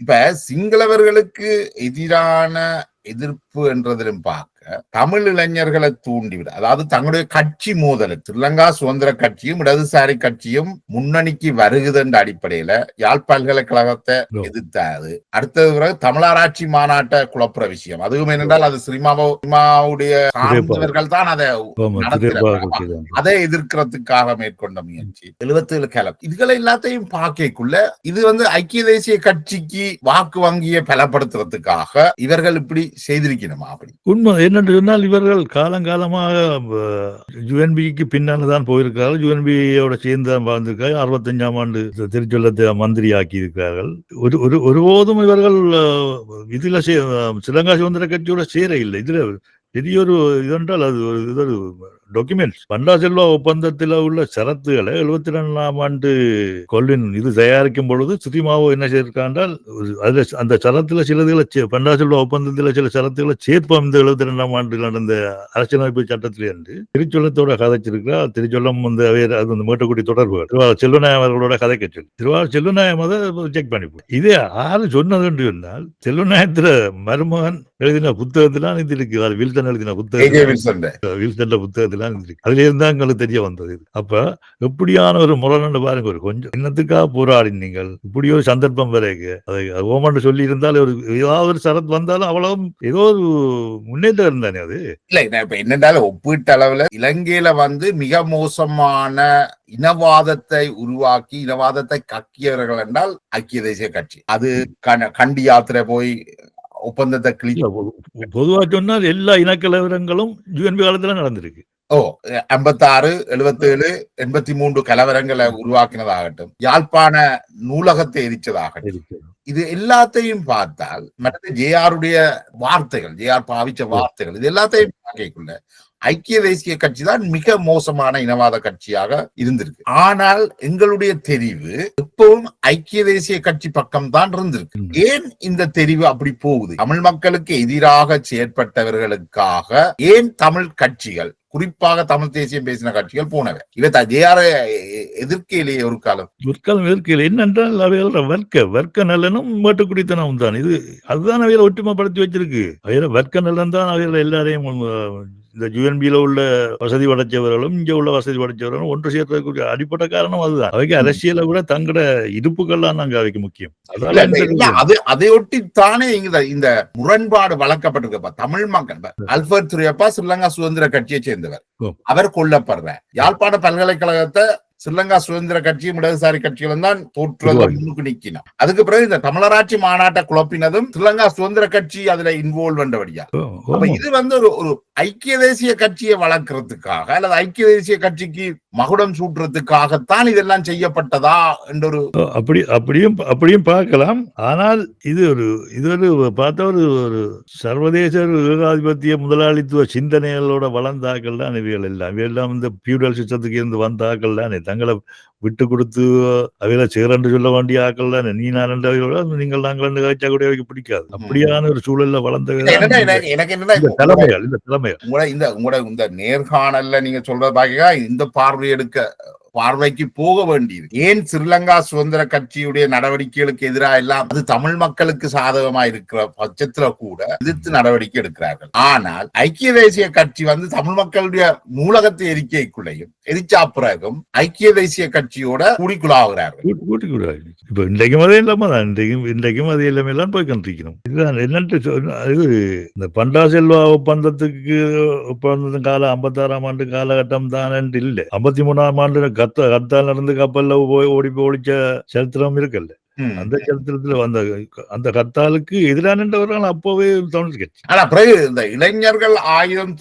இப்ப சிங்களவர்களுக்கு எதிரான எதிர்ப்பு என்றதிலும் பார்க்க தமிழ் இளைஞர்களை தூண்டிவிட, அதாவது தங்களுடைய கட்சி மோதல், ஸ்ரீலங்கா சுதந்திர கட்சியும் இடதுசாரி கட்சியும் முன்னணிக்கு வருகுது என்ற அடிப்படையில யாழ் பல்கலைக்கழகத்தை எதிர்த்தாது. அடுத்தது பிறகு தமிழராட்சி மாநாட்டை குழப்புற விஷயம். அதுவும் என்னென்றால் அது சினிமாவுடைய சார்ந்தவர்கள் தான் அதை எதிர்க்கிறதுக்காக மேற்கொண்ட முயற்சி. 77 கிளப் இதுகளை எல்லாத்தையும் பார்க்கக்குள்ள இது வந்து ஐக்கிய தேசிய கட்சிக்கு வாக்கு வங்கியை பலப்படுத்துறதுக்காக இவர்கள் இப்படி செய்திருக்கணுமா? அப்படி உண்மை என்னென்று சொன்னால் இவர்கள் காலங்காலமாக யுஎன்பிக்கு பின்னால்தான் போயிருக்கிறார்கள். யுஎன்பியோட சேர்ந்து தான் வாழ்ந்திருக்காங்க. 65ஆம் ஆண்டு திருச்சொல்லத்தை மந்திரி ஆக்கி இருக்கிறார்கள். ஒருபோதும் இவர்கள் இதுல ஸ்ரீலங்கா சுதந்திர கட்சியோட சேர இல்லை. இதுல பெரியொரு இதென்றால் அது ஒரு டாக்குமெண்ட்ஸ் பண்டா செல்வா ஒப்பந்தத்தில் உள்ள சரத்துகளை 72ஆம் ஆண்டு கொள்ளின் இது தயாரிக்கும் பொழுது சிறிமாவோ என்ன செய்திருக்காண்டால் அதுல அந்த சரத்துல சிலதுகளை பண்டா செல்வா ஒப்பந்தத்தில் சில சரத்துகளை சேர்ப்போம் இந்த 72ஆம் ஆண்டு நடந்த அரசியலமைப்பு சட்டத்திலே என்று திருச்சொல்லத்தோட கதைச்சிருக்கிறார். திருச்சொல்லம் வந்து அது வந்து மேட்டக்குடி தொடர்புகள் திருவாரூர் செல்வநாயம் அவர்களோட கதைக்க சொல்லி திருவாரூர் செல்வநாயம் அதை செக் பண்ணி இதே யாரு சொன்னது என்று சொன்னால் செல்வநாயத்துல மருமகன் எழுதின புத்தகத்திலாம் இது இருக்கு. வில்சன் எழுதின புத்தகத்திலாம் அதுல இருந்தா எங்களுக்கு தெரிய வந்தது. அப்ப எப்படியான ஒரு முரணு பாருங்க, ஒரு கொஞ்சம் இன்னத்துக்காக போராடி நீங்கள் இப்படி ஒரு சந்தர்ப்பம் வரைக்கு அதை ஓமன் சொல்லி இருந்தாலும் ஒரு ஏதாவது ஒரு சரத் வந்தாலும் அவ்வளவு ஏதோ ஒரு முன்னேற்றம் இருந்தானே. அது இல்ல இப்ப என்னென்றாலும் ஒப்பீட்டு அளவுல இலங்கையில வந்து மிக மோசமான இனவாதத்தை உருவாக்கி இனவாதத்தை கக்கியவர்கள் என்றால் ஐக்கிய தேசிய கட்சி. அது கண்டி யாத்திரை போய் ஒப்பந்தத்தை பொதுவா சொன்னால் எல்லா இனக்கலவரங்களும் யுஎன்பி காலத்துல நடந்திருக்கு. 56, 77, 83 கலவரங்களை உருவாக்கினதாகட்டும், யாழ்ப்பாண நூலகத்தை எரிச்சதாகட்டும், இது எல்லாத்தையும் பார்த்தால் மற்ற ஜேஆருடைய வார்த்தைகள், ஜேஆர் பாவிச்ச வார்த்தைகள், இது எல்லாத்தையும் பார்க்கக்குள்ள ஐக்கிய தேசிய கட்சி தான் மிக மோசமான இனவாத கட்சியாக இருந்திருக்கு. ஆனால் எங்களுடைய தெரிவு எப்பவும் ஐக்கிய தேசிய கட்சி பக்கம் தான் இருந்திருக்கு. ஏன் இந்த தெரிவு அப்படி போகுது? தமிழ் மக்களுக்கு எதிராக செயற்பட்டவர்களுக்காக ஏன் தமிழ் கட்சிகள், குறிப்பாக தமிழ் தேசியம் பேசின கட்சிகள் போனவை? இவை ஜேஆர் எதிர்க்கையிலேயே ஒரு காலம் எதிர்க்கையில் என்னென்றால் அவையோட வர்க்க நலனும் மேட்டுக்குடித்தனம் தான். இது அதுதான் அவையில ஒற்றுமைப்படுத்தி வச்சிருக்கு. அவையில வர்க்க நலன் தான் அவையில எல்லாரையும் இந்த யுஎன்பியில உள்ள வசதி படைச்சவர்களும் இங்க உள்ள வசதி படைச்சவர்களும் ஒன்று சேர்றதுக்கு அடிப்பட்ட காரணம் அதுதான். அவைக்கு அரசியலை விட தங்களோட இருப்புகள்லாம் நாங்க அவைக்கு முக்கியம். அதையொட்டித்தானே இந்த முரண்பாடு வளர்க்கப்பட்டிருக்க தமிழ் மக்கள். அல்பர்ட் துரியப்பா ஸ்ரீலங்கா சுதந்திர கட்சியை சேர்ந்தவர். அவர் கொல்லப்படுற யாழ்ப்பாண பல்கலைக்கழகத்தை ஸ்ரீலங்கா சுதந்திர கட்சியும் இடதுசாரி கட்சிகளும் தான் முன்னுக்கு நிக்கணும். அதுக்கு பிறகு இந்த தமிழராட்சி மாநாட்டை குழப்பினதும் ஸ்ரீலங்கா சுதந்திர கட்சி அதுல இன்வால்வ் பண்றபடியா. இது ஒரு ஐக்கிய தேசிய கட்சியை வளர்க்கறதுக்காக அல்லது ஐக்கிய தேசிய கட்சிக்கு மகுடம் சூட்டுறதுக்காகத்தான் இதெல்லாம் செய்யப்பட்டதா என்றொரு அப்படியும் பார்க்கலாம். ஆனால் இது ஒரு பார்த்த ஒரு சர்வதேச ஏகாதிபத்திய முதலாளித்துவ சிந்தனைகளோட வளர்ந்தாக்கள் தான் இவையெல்லாம் இந்த பியூடல் சிஸ்டத்துக்கு இருந்து வந்தாக்கள் தானே. தங்களை விட்டு கொடுத்து அவையில சேரண்டு சொல்ல வேண்டிய ஆக்கள் தானே. நீ நான் நீங்கள் நாங்கள் காய்ச்சா கூட அவைக்கு பிடிக்காது. அப்படியான ஒரு சூழல்ல வளர்ந்த தலைமைகள் இந்த தலைமைகள் இந்த நேர்காணல்ல நீங்க சொல்ற பாக்க இந்த பார்வைக்கு போக வேண்டியது. ஏன் ஸ்ரீலங்கா சுதந்திர கட்சியுடைய நடவடிக்கைகளுக்கு எதிராக எல்லாம் அது தமிழ் மக்களுக்கு சாதகமா இருக்கிற பட்சத்துல கூட எதிர்த்து நடவடிக்கை எடுக்கிறார்கள். ஆனால் ஐக்கிய தேசிய கட்சி தமிழ் மக்களுடைய நூலகத்தை எரிக்கைக்குள்ளையும் எரிச்சா பிறகும் ஐக்கிய தேசிய கட்சியோட கூடிக்குள்ளாகிறார்கள். இப்ப இன்றைக்கும் அதே இல்லாம தான் இன்றைக்கும் அதே இல்லாம எல்லாம் போய் கண்டிருக்கிறோம். இதுதான் என்னட்டு இந்த பண்டா செல்வா ஒப்பந்தத்துக்கு கால 56ஆம் ஆண்டு காலகட்டம் தான் இல்லை. 53ஆம் ஆண்டு கத்தால் நடந்து கப்பல்ல ஓடி ஒழிச்ச சரித்திரம் இருக்குல்ல. அந்த சரித்திரத்துல அந்த கத்தாலுக்கு எதிரானவர்கள் அப்பவே தமிழ் கட்சி. ஆனா பிறகு இந்த இளைஞர்கள் ஆயுதம்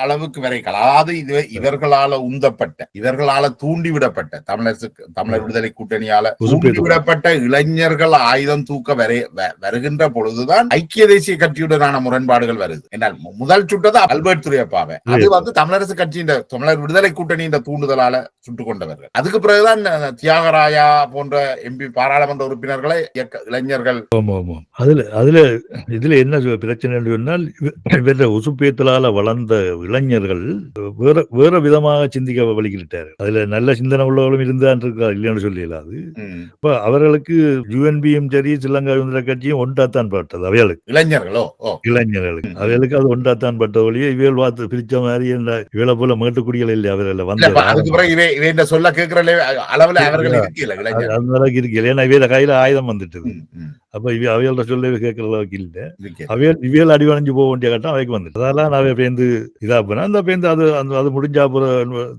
அளவுக்கு வரைக்கும், அதாவது இவர்களால உந்தப்பட்ட இவர்களால தூண்டிவிடப்பட்ட தமிழர் விடுதலை கூட்டணியால தூண்டிவிடப்பட்ட இளைஞர்கள் ஆயுதம் தூக்க வருகின்ற பொழுதுதான் ஐக்கிய தேசிய கட்சியுடனான முரண்பாடுகள் வருது. என்னால் முதல் சுட்டது அல்பர்ட் துரியப்பாவை. அது தமிழரசு கட்சியின் தமிழர் விடுதலை கூட்டணியின் தூண்டுதலால சுட்டுக் கொண்டவர்கள். அதுக்கு பிறகுதான் தியாகராயா போன்ற எம்பி பாராளுமன்ற உறுப்பினர்களை இளைஞர்கள். இதுல என்ன பிரச்சனை சொன்னால் இவற்றை வளர்ந்த இளைஞர்கள் வேற விதமாக சிந்திக்க வழிகிட்டாரு. அதுல நல்ல சிந்தனை உள்ளவர்களும் இருந்தான் இருக்கா இல்லைன்னு சொல்லிடலாது. இப்ப அவர்களுக்கு யுஎன்பியும் சரி ஸ்ரீலங்கா சுதந்திர கட்சியும் ஒன்றாத்தான் பட்டது. அவைகளுக்கு இளைஞர்களுக்கு அவைகளுக்கு அது ஒன்றாத்தான் பட்ட வழியே இவைகள் பார்த்து பிரிச்ச மாதிரி இவளை போல மேட்டுக்குடிகள் இல்லை. அவர்களை வந்து சொல்ல கேட்கிற அளவுல அவர்கள் அந்த அளவுக்கு இருக்கல. ஏன்னா இவையில கையில ஆயுதம் வந்துட்டது. அப்ப அவையோட சொல்ல கேட்கிற அளவுக்கு இல்லை. இவையில் அடிவடைஞ்சு போக வேண்டிய கட்டம் அவைக்கு வந்துட்டு அதெல்லாம் அவை பேருந்து இதா போனா அந்த பேருந்து அது முடிஞ்சா அப்புறம்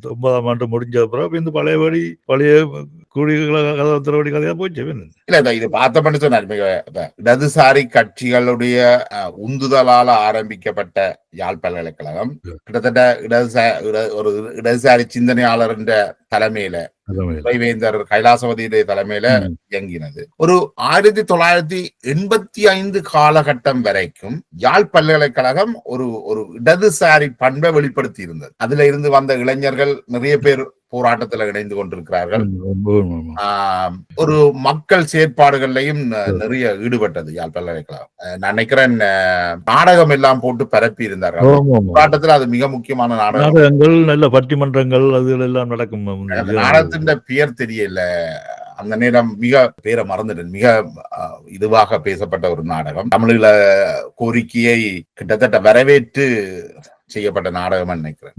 9ஆம் ஆண்டு முடிஞ்ச அப்புறம் பழைய குடிகளி கதையா போச்சு. இல்ல இது பார்த்த சொன்னார். இடதுசாரி கட்சிகளுடைய உந்துதலால ஆரம்பிக்கப்பட்ட யாழ் பல்கலைக்கழகம் கிட்டத்தட்ட ஒரு இடதுசாரி சிந்தனையாளர் தலைமையில வேந்தர் கைலாசபதியுடைய தலைமையில இயங்கினது. ஒரு 1985 காலகட்டம் வரைக்கும் யாழ் பல்கலைக்கழகம் ஒரு இடதுசாரி பண்பை வெளிப்படுத்தி இருந்தது. அதுல இருந்து வந்த இளைஞர்கள் நிறைய பேர் போராட்டத்தில் இணைந்து கொண்டிருக்கிறார்கள். ஒரு மக்கள் செயற்பாடுகள்லையும் நிறைய ஈடுபட்டது யாழ் பல்கலைக்கழகம். நான் நினைக்கிறேன் நாடகம் எல்லாம் போட்டு பரப்பி இருந்தார்கள். போராட்டத்தில் அது மிக முக்கியமான நாடகங்கள், நல்ல பட்டிமன்றங்கள் அதுகள் எல்லாம் நடக்கும். நாடகத்தின் பெயர் தெரியல அந்த நேரம், மிக பேரை மறந்துட்டேன். மிக இதுவாக பேசப்பட்ட ஒரு நாடகம். தமிழீழ கோரிக்கையை கிட்டத்தட்ட வரவேற்று செய்யப்பட்ட நாடகம் நினைக்கிறேன்.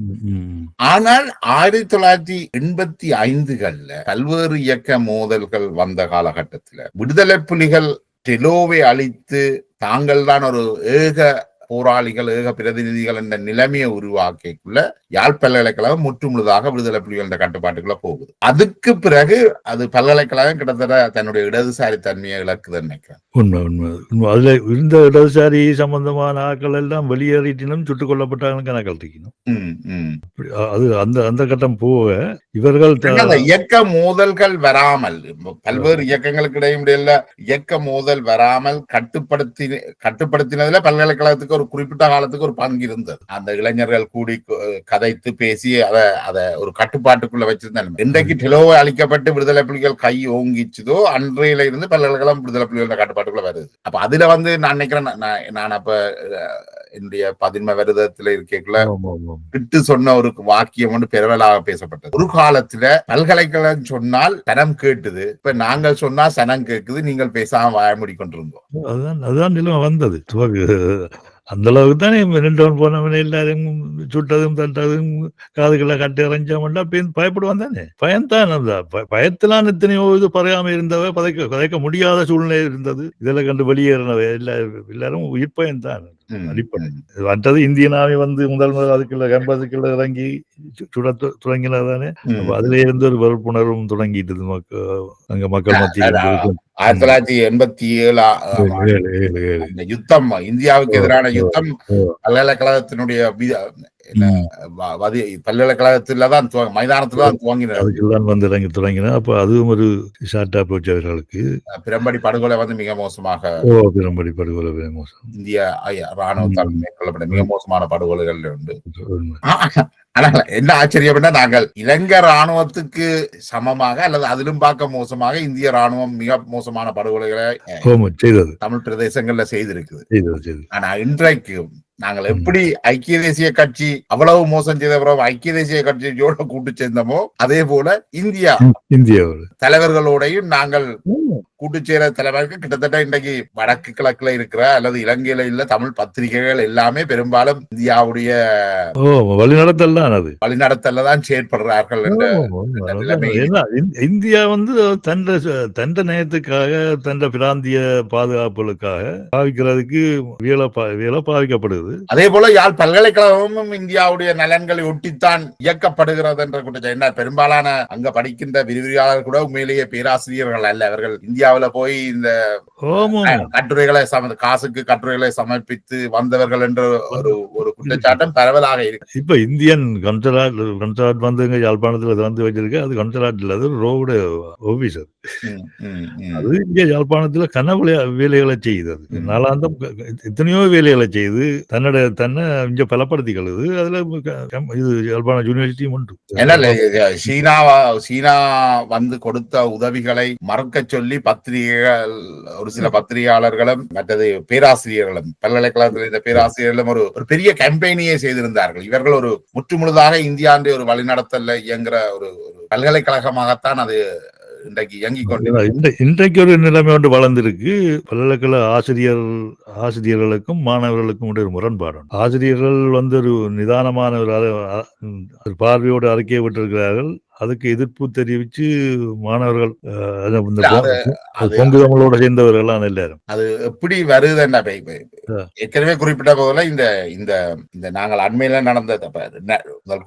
ஆனால் 1985 பல்வேறு இயக்க மோதல்கள் வந்த காலகட்டத்தில் விடுதலை புலிகள் டெலோவை அழித்து தாங்கள் தான் ஒரு ஏக போராளிகள், ஏக பிரதிநிதிகள் என்ற நிலைமையை உருவாக்கிக்குள்ள யாழ் பல்கலைக்கழகம் முற்றுமுழுதாக விடுதலை புலிகள் கட்டுப்பாட்டுக்குள்ள போகுது. அதுக்கு பிறகு அது பல்கலைக்கழகம் கிட்டத்தட்ட தன்னுடைய இடதுசாரி தன்மையை இழக்குதுன்னு நினைக்கிறேன். உண்மை. அதுல இருந்த இடதுசாரி சம்பந்தமான ஆக்கள் எல்லாம் வெளியேறிட்டினும் சுட்டுக் கொல்லப்பட்டாங்க கணக்கில் இருக்கணும். அது அந்த கட்டம் போக இவர்கள் இயக்க மோதல்கள் வராமல், பல்வேறு இயக்கங்களுக்கு இடையில இயக்க மோதல் வராமல் கட்டுப்படுத்தினதுல பல்கலைக்கழகத்துக்கு ஒரு குறிப்பிட்ட காலத்துக்கு ஒரு பங்கு இருந்தது. அந்த இளைஞர்கள் கூடி கதைத்து பேசி அதை ஒரு கட்டுப்பாட்டுக்குள்ள வச்சிருந்தாங்க. இன்றைக்கு டெலோவை அளிக்கப்பட்டு விடுதலை புலிகள் கை ஓங்கிச்சதோ அன்றையில இருந்து பல்கலைக்கழகம் விடுதலை புலிகளோட கட்டுப்பாட்டுக்குள்ள வருது. அப்ப அதுல நான் நினைக்கிறேன், நான் அப்ப என்னுடைய 11 வருடத்துல இருக்கேக்குள்ள விட்டு சொன்ன ஒரு வாக்கியம் ஒன்று பெருவலாக பேசப்பட்டது. ஒரு காலத்துல பல்கலைக்கழகம் சொன்னால் சனம் கேட்டுது, இப்ப நாங்கள் சொன்னா சனம் கேட்குது, நீங்கள் பேசாம வாய மூடிக்கொண்டிருந்தோம். அதுதான் நிலைமை வந்தது. அந்த அளவுக்கு தானே ரெண்டவன் போனவன் எல்லாரும் சுட்டதும் தட்டதும் காதுகளை கட்டி இறைஞ்சவன்டா பயப்படுவான் தானே. பயம்தான் அந்த பயத்திலான் எத்தனையோ இது பறையாம இருந்தவ பதைக்க முடியாத சூழ்நிலை இருந்தது. இதெல்லாம் கண்டு வெளியேறினவை எல்லாரும் உயிர் பயம்தான் அடிப்படை. மற்றது இந்தியன் ஆர்மி வந்து முதல் அதுக்குள்ள கேம்பஸுக்குள்ள இறங்கி சுட தொடங்கினதானே. அதுல இருந்து ஒரு வெறுப்புணர்வும் தொடங்கிட்டு அங்க மக்கள் மத்தியில் 1987 யுத்தம், இந்தியாவுக்கு எதிரான யுத்தம் பல்கலைக்கழகத்தினுடைய பல்கலைக்கழகத்துலதான் மைதானத்துலதான் துவங்கினார் வந்து இறங்கி தொடங்கினா. அப்ப அதுவும் ஒரு ஷார்ட்டா போச்சு அவர்களுக்கு. பிரம்படி படுகொலை வந்து மிக மோசமாக, பிரம்படி படுகொலை மிக மோசம், இந்திய ராணுவத்தால் மேற்கொள்ளப்பட்ட மிக மோசமான படுகொலைகள் உண்டு. ஆனால் என்ன ஆச்சரியம்னா, நாங்கள் இலங்கை ராணுவத்துக்கு சமமாக அல்லது அதிலும் பார்க்க மோசமாக இந்திய ராணுவம் மிக மோசமான படுகொலைகளை செய்தது தமிழ் பிரதேசங்கள்ல செய்திருக்குது. ஆனா இன்றைக்கு நாங்கள் எப்படி ஐக்கிய தேசிய கட்சி அவ்வளவு மோசம் செய்த பிறகு ஐக்கிய தேசிய கட்சியோட கூட்டு சேர்ந்தோமோ, அதே போல இந்தியா தலைவர்களோடையும் நாங்கள் கூட்டு சேர தலைவர்கள் கிட்டத்தட்ட இன்றைக்கு வடக்கு கிழக்குல இருக்கிற அல்லது இலங்கையில இல்ல தமிழ் பத்திரிகைகள் எல்லாமே பெரும்பாலும் இந்தியாவுடைய வழிநடத்தல தான் செயற்படுறார்கள் என்ற நிலைமை. இந்தியா வந்து தண்ட நேயத்துக்காக தண்ட பிராந்திய பாதுகாப்புகளுக்காக பாவிக்கிறதுக்கு பாவிக்கப்படுது. அதே போல யாழ் பல்கலைக்கழகமும் இந்தியாவுடைய நலன்களை ஒட்டித்தான் இயக்கப்படுகிறது என்ற குற்றச்சாட்டு. என்ன, பெரும்பாலான அங்க படிக்கின்ற விரிவுரையாளர் கூட உண்மையிலேயே பேராசிரியர்கள் அல்ல. அவர்கள் இந்தியாவில போய் இந்த கட்டுரைகளை காசுக்கு கட்டுரைகளை சமர்ப்பித்து வந்தவர்கள் என்ற ஒரு குற்றச்சாட்டம் பரவலாக இருக்கு. இப்ப இந்தியன் கன்சலாட் வந்து யாழ்ப்பாணத்துல வந்து வச்சிருக்கு. அது கன்சலாட் இல்ல, அது ரோடு ஆபீசர். அது இங்க யாழ்ப்பாணத்துல கனவு வேலைகளை செய்யுது. நாளாந்தம் எத்தனையோ வேலைகளை செய்து தன்னை இங்க பலப்படுத்திக்கிறது. அதுல இது யாழ்ப்பாண யூனிவர்சிட்டியும் உண்டு. சீனா வந்து கொடுத்த உதவிகளை மறக்க சொல்லி பத்திரிகைகள், ஒரு சில பத்திரிகையாளர்களும் மற்றது பேராசிரியர்களும், பல்கலைக்கழகத்தில் இந்த பேராசிரியர்களும் ஒரு பெரிய கேம்பெயினியை செய்திருந்தார்கள். இவர்கள் ஒரு முற்றுமுழுதாக இந்தியாவுடைய ஒரு வழிநடத்தல இயங்குற ஒரு பல்கலைக்கழகமாகத்தான் அது இன்றைக்கு இயங்கிக் கொண்டு இன்றைக்கு ஒரு நிலைமை ஒன்று வளர்ந்திருக்கு. பல்கலைக்கழக ஆசிரியர்களுக்கும் மாணவர்களுக்கும் ஒரு முரண்பாடு. ஆசிரியர்கள் வந்து ஒரு நிதானமான ஒரு பார்வையோடு அறிக்கையை விட்டிருக்கிறார்கள். அதுக்கு எதிர்ப்பு தெரிவிச்சு மாணவர்கள் பொங்கு தமிழோட சேர்ந்தவர்கள் எல்லாரும். அது எப்படி வருதுன்னா, ஏற்கனவே குறிப்பிட்ட போல இந்த நாங்கள் அண்மையில நடந்த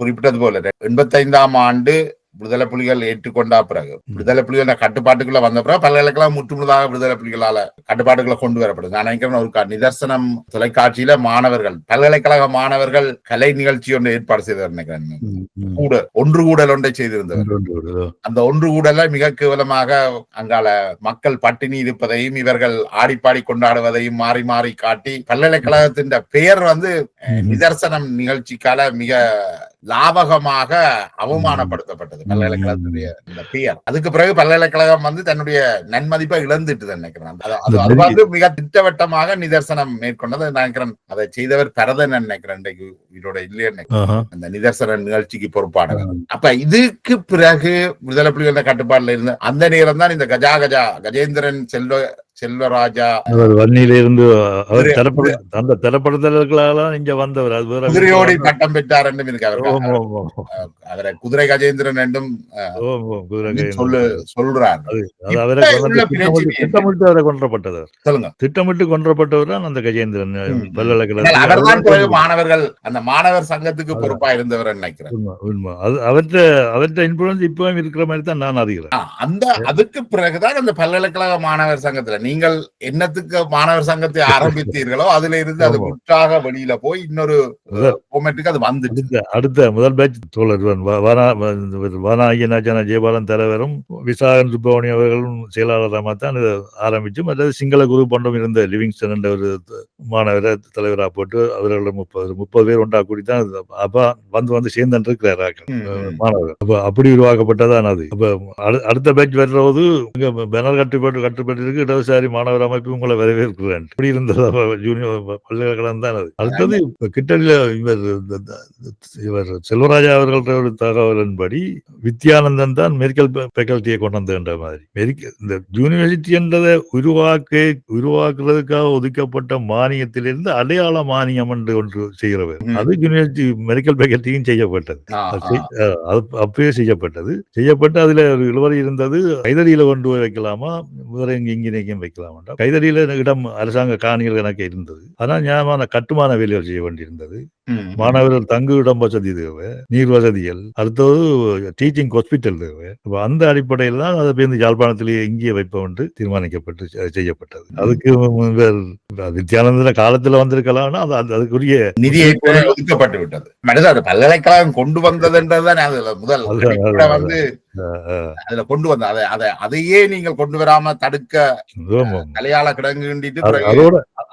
குறிப்பிட்டது போல 85ஆம் ஆண்டு விடுதலை புலிகள் ஏற்றுக்கொண்டா பிறகு, விடுதலை புலிகள் கட்டுப்பாட்டுக்குள்ள வந்த பிறகு பல்கலைக்கழகம் முற்றுமுழுதாக விடுதலை புலிகளால கட்டுப்பாட்டுக்குள்ள கொண்டு வரப்படுது. நான் நினைக்கிறேன் ஒரு நிதர்சனம் தொலைக்காட்சியில மாணவர்கள், பல்கலைக்கழக மாணவர்கள் கலை நிகழ்ச்சி ஒன்று ஏற்பாடு செய்தவர் நினைக்கிறேன். ஒன்று கூடல் ஒன்றை செய்திருந்தவர். அந்த ஒன்று கூடல மிக கேவலமாக அங்கால மக்கள் பட்டினி இருப்பதையும் இவர்கள் ஆடிப்பாடி கொண்டாடுவதையும் மாறி மாறி காட்டி பல்கலைக்கழகத்தின் பெயர் வந்து நிதர்சனம் நிகழ்ச்சிக்கால மிக லாபகமாக அவமானப்படுத்தப்பட்டது பல்கலைக்கழகத்துடைய இந்த பெயர். அதுக்கு பிறகு பல்கலைக்கழகம் வந்து தன்னுடைய நன்மதிப்பை இழந்துட்டு நினைக்கிறேன். அது வந்து மிக திட்டவட்டமாக நிதர்சனம் மேற்கொண்டது நினைக்கிறேன். அதை செய்தவர் பரதன் நினைக்கிறேன், இன்றைக்கு இதோட இல்லையே அந்த நிதர்சன நிகழ்ச்சிக்கு பொறுப்பானவர். அப்ப இதுக்கு பிறகு விடுதலை புலிகள் கட்டுப்பாடுல இருந்து அந்த நேரம் தான் இந்த கஜேந்திரன் செல்வராஜா வன்னியில இருந்து அந்த திரைப்படத்திலாம் இங்க வந்தவர். குதிரையோடி பட்டம் பெற்றார் என்றும் இருக்கு. அவரை குதிரை கஜேந்திரன் என்றும் சொல்றார். திட்டமிட்டு கொன்றப்பட்டவர் தான் அந்த கஜேந்திரன். மாணவர்கள் அந்த மாணவர் சங்கத்துக்கு பொறுப்பா இருந்தவர் நினைக்கிறேன். அவற்றை இன்ஃபுளுன்ஸ் இப்பவும் இருக்கிற மாதிரி தான் நான் அறிகிறேன். அதுக்கு பிறகுதான் அந்த பல்கலைக்கழக மாணவர் சங்கத்துல நீங்கள் என்னத்துக்கு மாணவர் சங்கத்தை ஆரம்பித்தீர்களோ அதுல இருந்து அது முற்றாக வெளியில போய் இன்னொரு அது வந்துட்டு அடுத்த முதல் பேட்ச் தோழர் ஜெயபாலன் தலைவரும் விசாகன் சுப்பவணி அவர்களும் செயலாளராக தான் ஆரம்பிச்சு, அல்லது சிங்கள குரு போன்றும் இருந்த லிவிங்ஸ்டன் என்ற ஒரு மாணவரை தலைவராக போட்டு அவர்கள் 30 பேர் ஒன்றா கூடித்தான் அப்ப வந்து சேர்ந்து இருக்கிறார்கள் மாணவர்கள். அப்ப அப்படி உருவாக்கப்பட்டதான் அது. அப்ப அடுத்த பேட்ச் வர்றது பேனர் கட்டுப்பட்டு இருக்கு. இடதுசாரி இடதுசாரி மாணவர் அமைப்பு உங்களை வரவேற்கிறேன். இப்படி இருந்தது ஜூனியர் பல்கலைக்கழகம் தான் அது. அடுத்தது கிட்டடியில இவர் செல்வராஜா அவர்கள்ட்ட ஒரு தகவலின்படி வித்யானந்தன் தான் மெடிக்கல் ஃபேக்கல்ட்டியை கொண்டு வந்த மாதிரி இந்த யூனிவர்சிட்டி என்றதை உருவாக்குறதுக்காக ஒதுக்கப்பட்ட மானியத்திலிருந்து அடையாள மானியம் என்று ஒன்று செய்கிறவர். அது யூனிவர்சிட்டி மெடிக்கல் ஃபேக்கல்ட்டியும் செய்யப்பட்டது. அப்பவே செய்யப்பட்டு அதுல ஒரு இழுவரி இருந்தது. கைதடியில கொண்டு வைக்கலாமா வேற எங்கேயும் வைக்கலாமா? கைதடியில இடம் அரசாங்க காணிகள் எனக்கு இருந்தது. ஆனா ஞாபகமான கட்டுமான வேலைகள் செய்ய வேண்டியிருந்தது. மாணவர்கள் தங்கு இடம் வசதி தேவை, நீர் வசதிகள், அடுத்தது டீச்சிங் ஹாஸ்பிட்டல் தேவை. அந்த அடிப்படையில் தான் அதை பேருந்து யாழ்ப்பாணத்திலேயே இங்கே வைப்போம் என்று தீர்மானிக்கப்பட்டு செய்யப்பட்டது. அதுக்கு வித்யானந்த காலத்துல வந்திருக்கலாம். அதுக்குரிய நிதியை ஒதுக்கப்பட்டு விட்டது. பல்கலைக்கழகம் கொண்டு வந்ததுன்றதுதான் முதல் வந்து அதுல கொண்டு வந்த அதையே நீங்கள் கொண்டு வராம தடுக்க தலையாள கிடங்குண்டிட்டு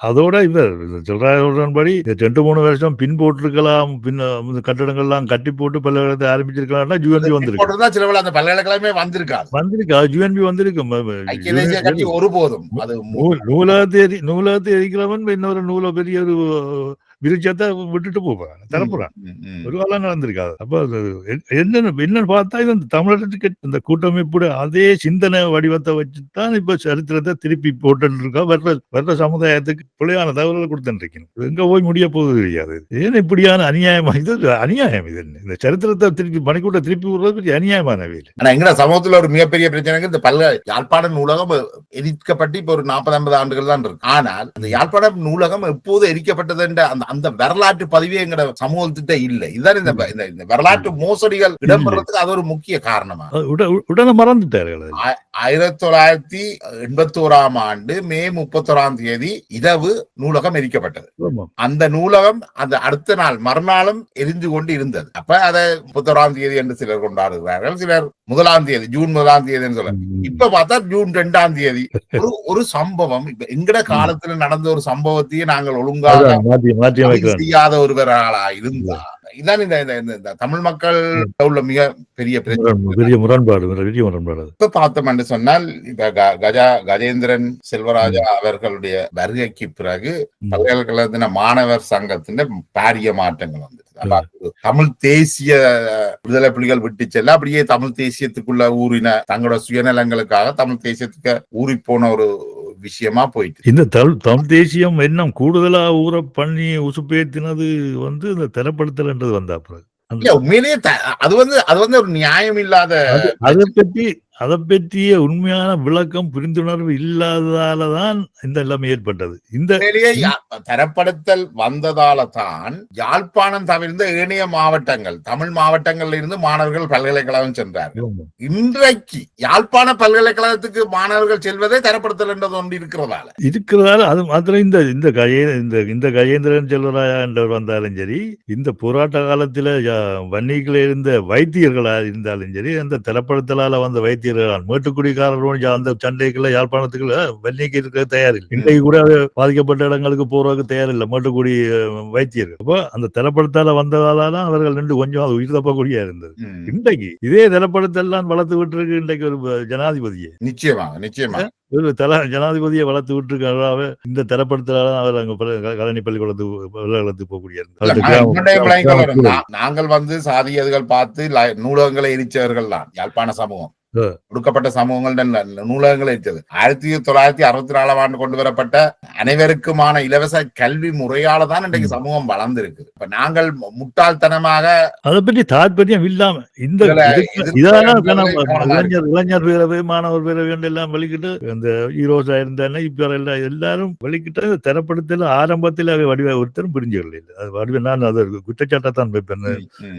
அதோட இவர் சொல்றபடி 2-3 வருஷம் பின் போட்டிருக்கலாம். பின் கட்டடங்கள்லாம் கட்டி போட்டு பல்கலைக்கழகத்தை ஆரம்பிச்சிருக்கலாம். யூஎன்பி வந்திருக்கு. சில அந்த பல்கலைக்கழகமே வந்திருக்கா யூஎன்பி வந்திருக்கும். ஐக்கிய தேசிய கட்சி ஒருபோதும் அது நூலகத்தை எரிக்கிறவன் இன்னொரு நூல பெரிய ஒரு விருட்சத்தை விட்டுட்டு போவாங்க தரப்புறான். ஒரு காலம் நடந்திருக்காது. அப்ப என்னன்னு பார்த்தா இது தமிழகத்துக்கு இந்த கூட்டமைப்பு அதே சிந்தனை வடிவத்தை வச்சுதான் இப்ப சரித்திரத்தை திருப்பி போட்டு இருக்கா. வர்ற சமுதாயத்துக்கு பிள்ளையான தகவல்களை கொடுத்துட்டு இருக்கணும். எங்க போய் முடிய போகுது தெரியாது. ஏன் இப்படியான அநியாயமா? இது அநியாயம். இது இந்த சரித்திரத்தை திருப்பி மணிக்கூட்ட திருப்பி விடுறது பெரிய அநியாயமான வேலை. ஆனா எங்க சமூகத்துல ஒரு மிகப்பெரிய பிரச்சனை இந்த யாழ்ப்பாண நூலகம் எரிக்கப்பட்டு இப்ப ஒரு 40-50 ஆண்டுகள் தான் இருக்கு. ஆனால் அந்த யாழ்ப்பாண நூலகம் எப்போது எரிக்கப்பட்டது என்ற அந்த வரலாற்று பதிவே எங்க சமூகத்திட்ட இல்லை. இதுதான் இந்த வரலாற்று மோசடிகள் இடம்பெறதுக்கு அது ஒரு முக்கிய காரணமா. உடனே மறந்துட்டார்கள். 1981 ஆண்டு மே 31 இரவு நூலகம் எரிக்கப்பட்டது. அந்த நூலகம் அந்த அடுத்த நாள் மறுநாளும் எரிந்து கொண்டு இருந்தது. அப்ப அதை 31 என்று சிலர் கொண்டாடுகிறார்கள், சிலர் 1 ஜூன் 1 சொல்ல. இப்ப பார்த்தா ஜூன் 2 ஒரு சம்பவம் எங்கட காலத்துல நடந்த ஒரு சம்பவத்தையே நாங்கள் ஒழுங்காக செய்யாத ஒருவராளா இருந்தா இதான் இந்த தமிழ் மக்கள் உள்ள மிக பெரிய பெரிய முரண்பாடு. இப்ப பார்த்தோம் என்று சொன்னால் இப்ப கஜேந்திரன் செல்வராஜா அவர்களுடைய வருகைக்கு பிறகு பல்கலைக்கழகத்தின மாணவர் சங்கத்தின் பாரிய மாற்றங்கள் வந்து தமிழ் தேசிய விடுதலை புலிகள் விட்டு செல்ல அப்படியே தமிழ் தேசியத்துக்குள்ள ஊறின தங்களோட சுயநலங்களுக்காக தமிழ் தேசியத்துக்கு ஊறி போன ஒரு விஷயமா போயிட்டு இந்த தமிழ் தேசியம் இன்னும் கூடுதலா ஊற பண்ணி உசுப்பேத்தினது வந்து இந்த தரப்படுத்தல்ன்றது வந்தா பிறகு உண்மையிலேயே அது வந்து ஒரு நியாயம் இல்லாத அதை பற்றிய உண்மையான விளக்கம் புரிந்துணர்வு இல்லாததாலதான் இந்த எல்லாமே ஏற்பட்டது. இந்த தரப்படுத்தல் வந்ததால தான் யாழ்ப்பாணம் தவிர்ந்த ஏனைய மாவட்டங்கள் தமிழ் மாவட்டங்கள்ல இருந்து மாணவர்கள் பல்கலைக்கழகம் சென்றார்கள். இன்றைக்கு யாழ்ப்பாண பல்கலைக்கழகத்துக்கு மாணவர்கள் செல்வதே தரப்படுத்தல் என்றது ஒன்று இருக்கிறதால அது மாத்திரம் இந்த கஜேந்திரன் செல்வராயா என்றவர் வந்தாலும் சரி, இந்த போராட்ட காலத்துல வன்னிகளை இருந்த வைத்தியர்களா இருந்தாலும் சரி, அந்த தரப்படுத்தலால வந்த வைத்தியர்கள் மேட்டுக்குடிக்காரர்கள் அந்த சண்டைக்குள்ள யாழ்ப்பாணத்துக்குள்ள வன்னிக்கு இருக்க தயாரில்லை. இன்றைக்கு கூட பாதிக்கப்பட்ட இடங்களுக்கு போறதுக்கு தயாரில்லை மேட்டுக்குடி வைத்தியர்கள். அப்போ அந்த தரப்படுத்தல வந்ததால்தான் அவர்கள் நின்று கொஞ்சம் உயிர் தப்பக்கூடிய இருந்தது. இன்றைக்கு இதே தரப்படுத்தலாம் வளர்த்து விட்டு இருக்கு இன்றைக்கு ஒரு ஜனாதிபதியை. நிச்சயமா ஜனாதிபதியை வளர்த்து விட்டுருக்காங்க. இந்த தரப்படுத்தலால அவர் அங்க கலனி பள்ளிக்கூடத்துக்கு போகக்கூடிய நாங்கள் வந்து சாதியர்கள் பார்த்து நூலகங்களை எரிச்சவர்கள் தான் யாழ்ப்பாண சமூகம். ஒடுக்கப்பட்ட சமூகங்கள் நூலகங்கள் இருந்தது. 1964 ஆண்டு கொண்டு வரப்பட்ட அனைவருக்குமான இலவச கல்வி முறையால தான் இன்றைக்கு சமூகம் வளர்ந்திருக்கு. இப்ப நாங்கள் முட்டாள்தனமாக அதை பற்றி தாற்பயம் இல்லாம இந்த இளைஞர் பேரவை மாணவர் பேரவை எல்லாம் வெளிக்கிட்டு இந்த ஈரோசா இருந்தானே இப்ப எல்லாரும் வெளிக்கிட்ட தரப்படுத்தல ஆரம்பத்தில் ஒருத்தரும் புரிஞ்சுக்கல. அது நான் அது குற்றச்சாட்டத்தான் வைப்பேன்.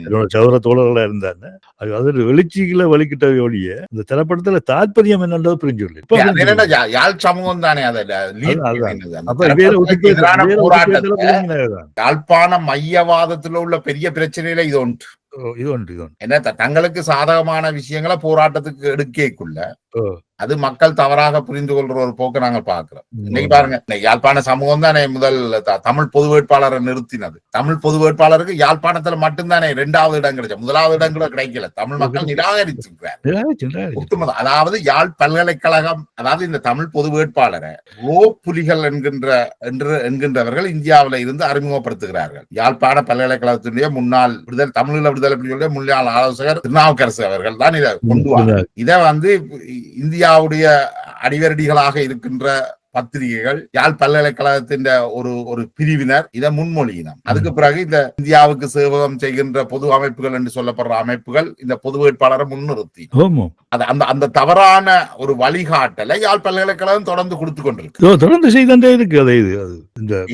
என்னோட சௌர தோழர்களா இருந்தானே அது வெளிச்சிகளை வெளிக்கிட்ட ஒழிய இந்த திரைப்படத்துல தாற்பயம் என்னன்றது புரிஞ்சுள்ள யாழ் சமூகம் தானே. யாழ்ப்பாண மையவாதத்துல உள்ள பெரிய பிரச்சனையில இது ஒன்று. என்ன தங்களுக்கு சாதகமான விஷயங்களை போராட்டத்துக்கு எடுக்கக்குள்ள ஓ. அது மக்கள் தவறாக புரிந்து கொள்ற ஒரு போக்கை நாங்கள் பார்க்கிறோம். இன்னைக்கு உண்மை. பாருங்க, இன்னைக்கு யாழ்ப்பாண சமூகம் தானே முதல் தமிழ் பொது வேட்பாளரை நிறுத்தினது. தமிழ் பொது வேட்பாளருக்கு யாழ்ப்பாணத்துல மட்டும்தானே 2வது இடம் கிடைச்சது. 1வது இடம் கூட கிடைக்கல. தமிழ் மக்கள் நிராகரிச்சிருக்கிறார். ஒட்டுமொத்த, அதாவது யாழ் பல்கலைக்கழகம், அதாவது இந்த தமிழ் பொது வேட்பாளரை புலிகள் என்கின்றவர்கள் இந்தியாவில இருந்து அறிமுகப்படுத்துகிறார்கள். யாழ்ப்பாண பல்கலைக்கழகத்தினுடைய முன்னாள் தமிழீழ விடுதலை புலிகளுடைய முன்னாள் ஆலோசகர் திருநாவுக்கரசு அவர்கள் தான் இதை கொண்டு வந்தார். இதை இந்தியாவுடைய அடிவரடிகளாக இருக்கின்ற பத்திரிகைகள், யாழ் பல்கலைக்கழகத்தின் ஒரு பிரிவினர் இதை முன்மொழியினர். அதுக்கு பிறகு இந்த இந்தியாவுக்கு சேவகம் செய்கின்ற பொது அமைப்புகள் என்று சொல்லப்படுற அமைப்புகள் இந்த பொது வேட்பாளரை முன்னிறுத்தி அந்த தவறான ஒரு வழிகாட்டலை யாழ் பல்கலைக்கழகம் தொடர்ந்து கொடுத்து கொண்டிருக்கு. தொடர்ந்து செய்தே இருக்கு.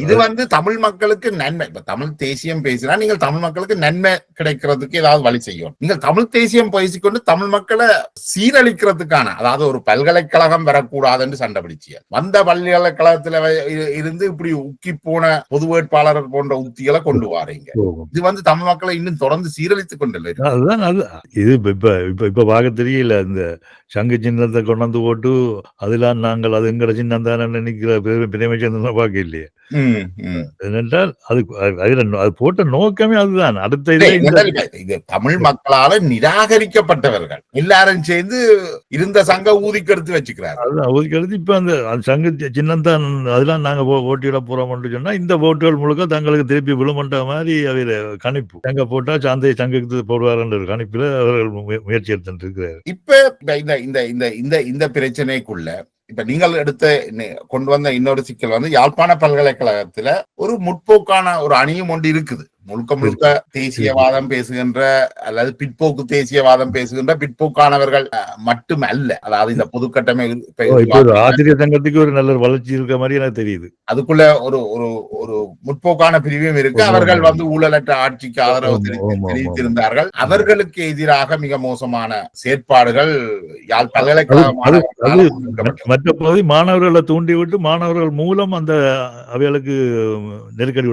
இது தமிழ் மக்களுக்கு நன்மை. இப்ப தமிழ் தேசியம் பேசினா நீங்கள் தமிழ் மக்களுக்கு நன்மை கிடைக்கிறதுக்கு ஏதாவது வழி செய்யும். நீங்கள் தமிழ் தேசியம் பேசிக்கொண்டு தமிழ் மக்களை சீரழிக்கிறதுக்கான, அதாவது ஒரு பல்கலைக்கழகம் வரக்கூடாது என்று சண்டை பிடிச்சிய வந்த பல்கலைக்கழகத்துல இருந்து இப்படி உக்கி போன பொது வேட்பாளர் போன்ற உத்திகளை கொண்டு வாரீங்க. இது தமிழ் மக்களை இன்னும் தொடர்ந்து சீரழித்துக் கொண்டு இது இப்ப பார்க்க தெரியல. இந்த சங்கு சின்னத்தை கொண்டாந்து போட்டு அதெல்லாம் நாங்கள் அது எங்கட சின்னம் தானே நினைக்கிற பெருமை சேர்ந்தா பார்க்க இல்லையே. ஏனென்றால் அது போட்ட நோக்கமே அதுதான். அடுத்த இது தமிழ் மக்களால நிராகரிக்கப்பட்டவர்கள் எல்லாரும் சேர்ந்து இருந்த சங்க ஊதிக்கெடுத்து வச்சுக்கிறார். அதுதான் ஊதிக்கெடுத்து இப்ப அந்த சங்கு சின்னம் தான் அதெல்லாம் நாங்க போட்டியிட போறோம்னு சொன்னா இந்த ஓட்டுகள் முழுக்க தங்களுக்கு திருப்பி விழுமன்ற மாதிரி அவர் கணிப்பு. சங்க போட்டா சாந்தை சங்கத்துக்கு போடுவார்ன்ற கணிப்புல அவர்கள் முயற்சி எடுத்துட்டு இருக்கிறார். இப்ப இந்த பிரச்சனைக்குள்ள இப்ப நீங்கள் கொண்டு வந்த இன்னொரு சிக்கல் யாழ்ப்பாண பல்கலைக்கழகத்துல ஒரு முற்போக்கான ஒரு அணியும் ஒன்று இருக்குது. முழுக்க தேசியவாதம் பேசுகின்ற அல்லது பிற்போக்கு தேசியவாதம் பேசுகின்ற பிற்போக்கானவர்கள் மட்டும் அல்ல. அதாவது இந்த பொதுக்கட்டமை ஆசிரியர் சங்கத்துக்கு ஒரு நல்ல வளர்ச்சி இருக்க மாதிரி எனக்கு தெரியுது. அதுக்குள்ள ஒரு முற்போக்கான பிரிவும் இருக்கு. அவர்கள் ஊழலற்ற ஆட்சிக்கு ஆதரவு தெரிவித்திருந்தார்கள். அவர்களுக்கு எதிராக மிக மோசமான செயற்பாடுகள் யாழ் பல்கலைக்கழகம் மற்ற பகுதி மாணவர்களை தூண்டிவிட்டு மாணவர்கள் மூலம் அந்த அவைகளுக்கு நெருக்கடி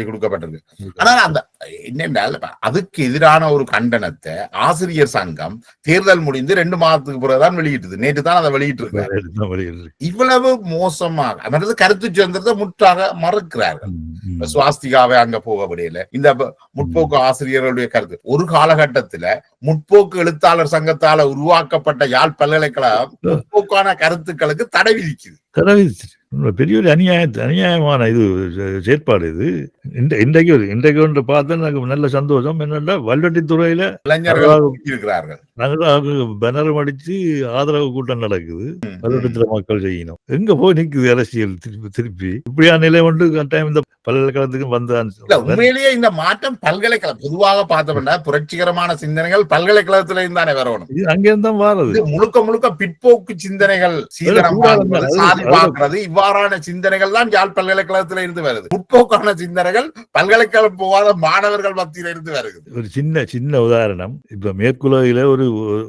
கொடுக்கப்பட்டிருக்கு. ஆனால் என்னென்றால் அதுக்கு எதிரான ஒரு கண்டனத்தை ஆசிரியர் சங்கம் தேர்தல் முடிந்து 2 மாதத்துக்கு பிறகுதான் வெளியிட்டது. நேற்று தான் அதை வெளியிட்டு இவ்வளவு மோசமாக கருத்து சுதந்திரத்தை முற்றாக மறுக்கிறார்கள். சுவாஸ்திகாவை அங்க போக முடியல. இந்த முற்போக்கு ஆசிரியர்களுடைய கருத்து ஒரு காலகட்டத்துல முற்போக்கு எழுத்தாளர் சங்கத்தால உருவாக்கப்பட்ட யாழ் பல்கலைக்கழகம் முற்போக்கான கருத்துக்களுக்கு தடை விதிக்குது. பெரிய ஒரு அநியாயமான இது செயற்பாடு. இது இன்றைக்கு ஒன்று பார்த்தா எனக்கு நல்ல சந்தோஷம். என்னென்னா வல்வெட்டித்துறையில இருக்கிறார்கள், பேனர் அடிச்சு ஆதரவு கூட்டம் நடக்குது. வல்வெட்டித்துறை மக்கள் செய்யணும். எங்க போய் நிக்குது அரசியல் திருப்பி இப்படியா நிலை ஒன்று கட்டாயம் இந்த பல்கலைக்கழகத்துக்கு வந்தான். உண்மையிலேயே இந்த மாற்றம் பல்கலைக்கழகம் பொதுவாக பார்த்தோம்னா புரட்சிகரமான சிந்தனைகள் பல்கலைக்கழகத்துல இருந்தானே வரணும். அங்கிருந்தான் வாரது முழுக்க பிற்போக்கு சிந்தனைகள், சாதி பார்க்கிறது, இவ்வாறான சிந்தனைகள் தான் யாழ் பல்கலைக்கழகத்துல இருந்து வருது. முற்போக்கான சிந்தனைகள் பல்கலைக்கழகம் போகாத மாணவர்கள் மத்தியில இருந்து வருகிறது. ஒரு சின்ன உதாரணம். இப்ப மேற்குலகில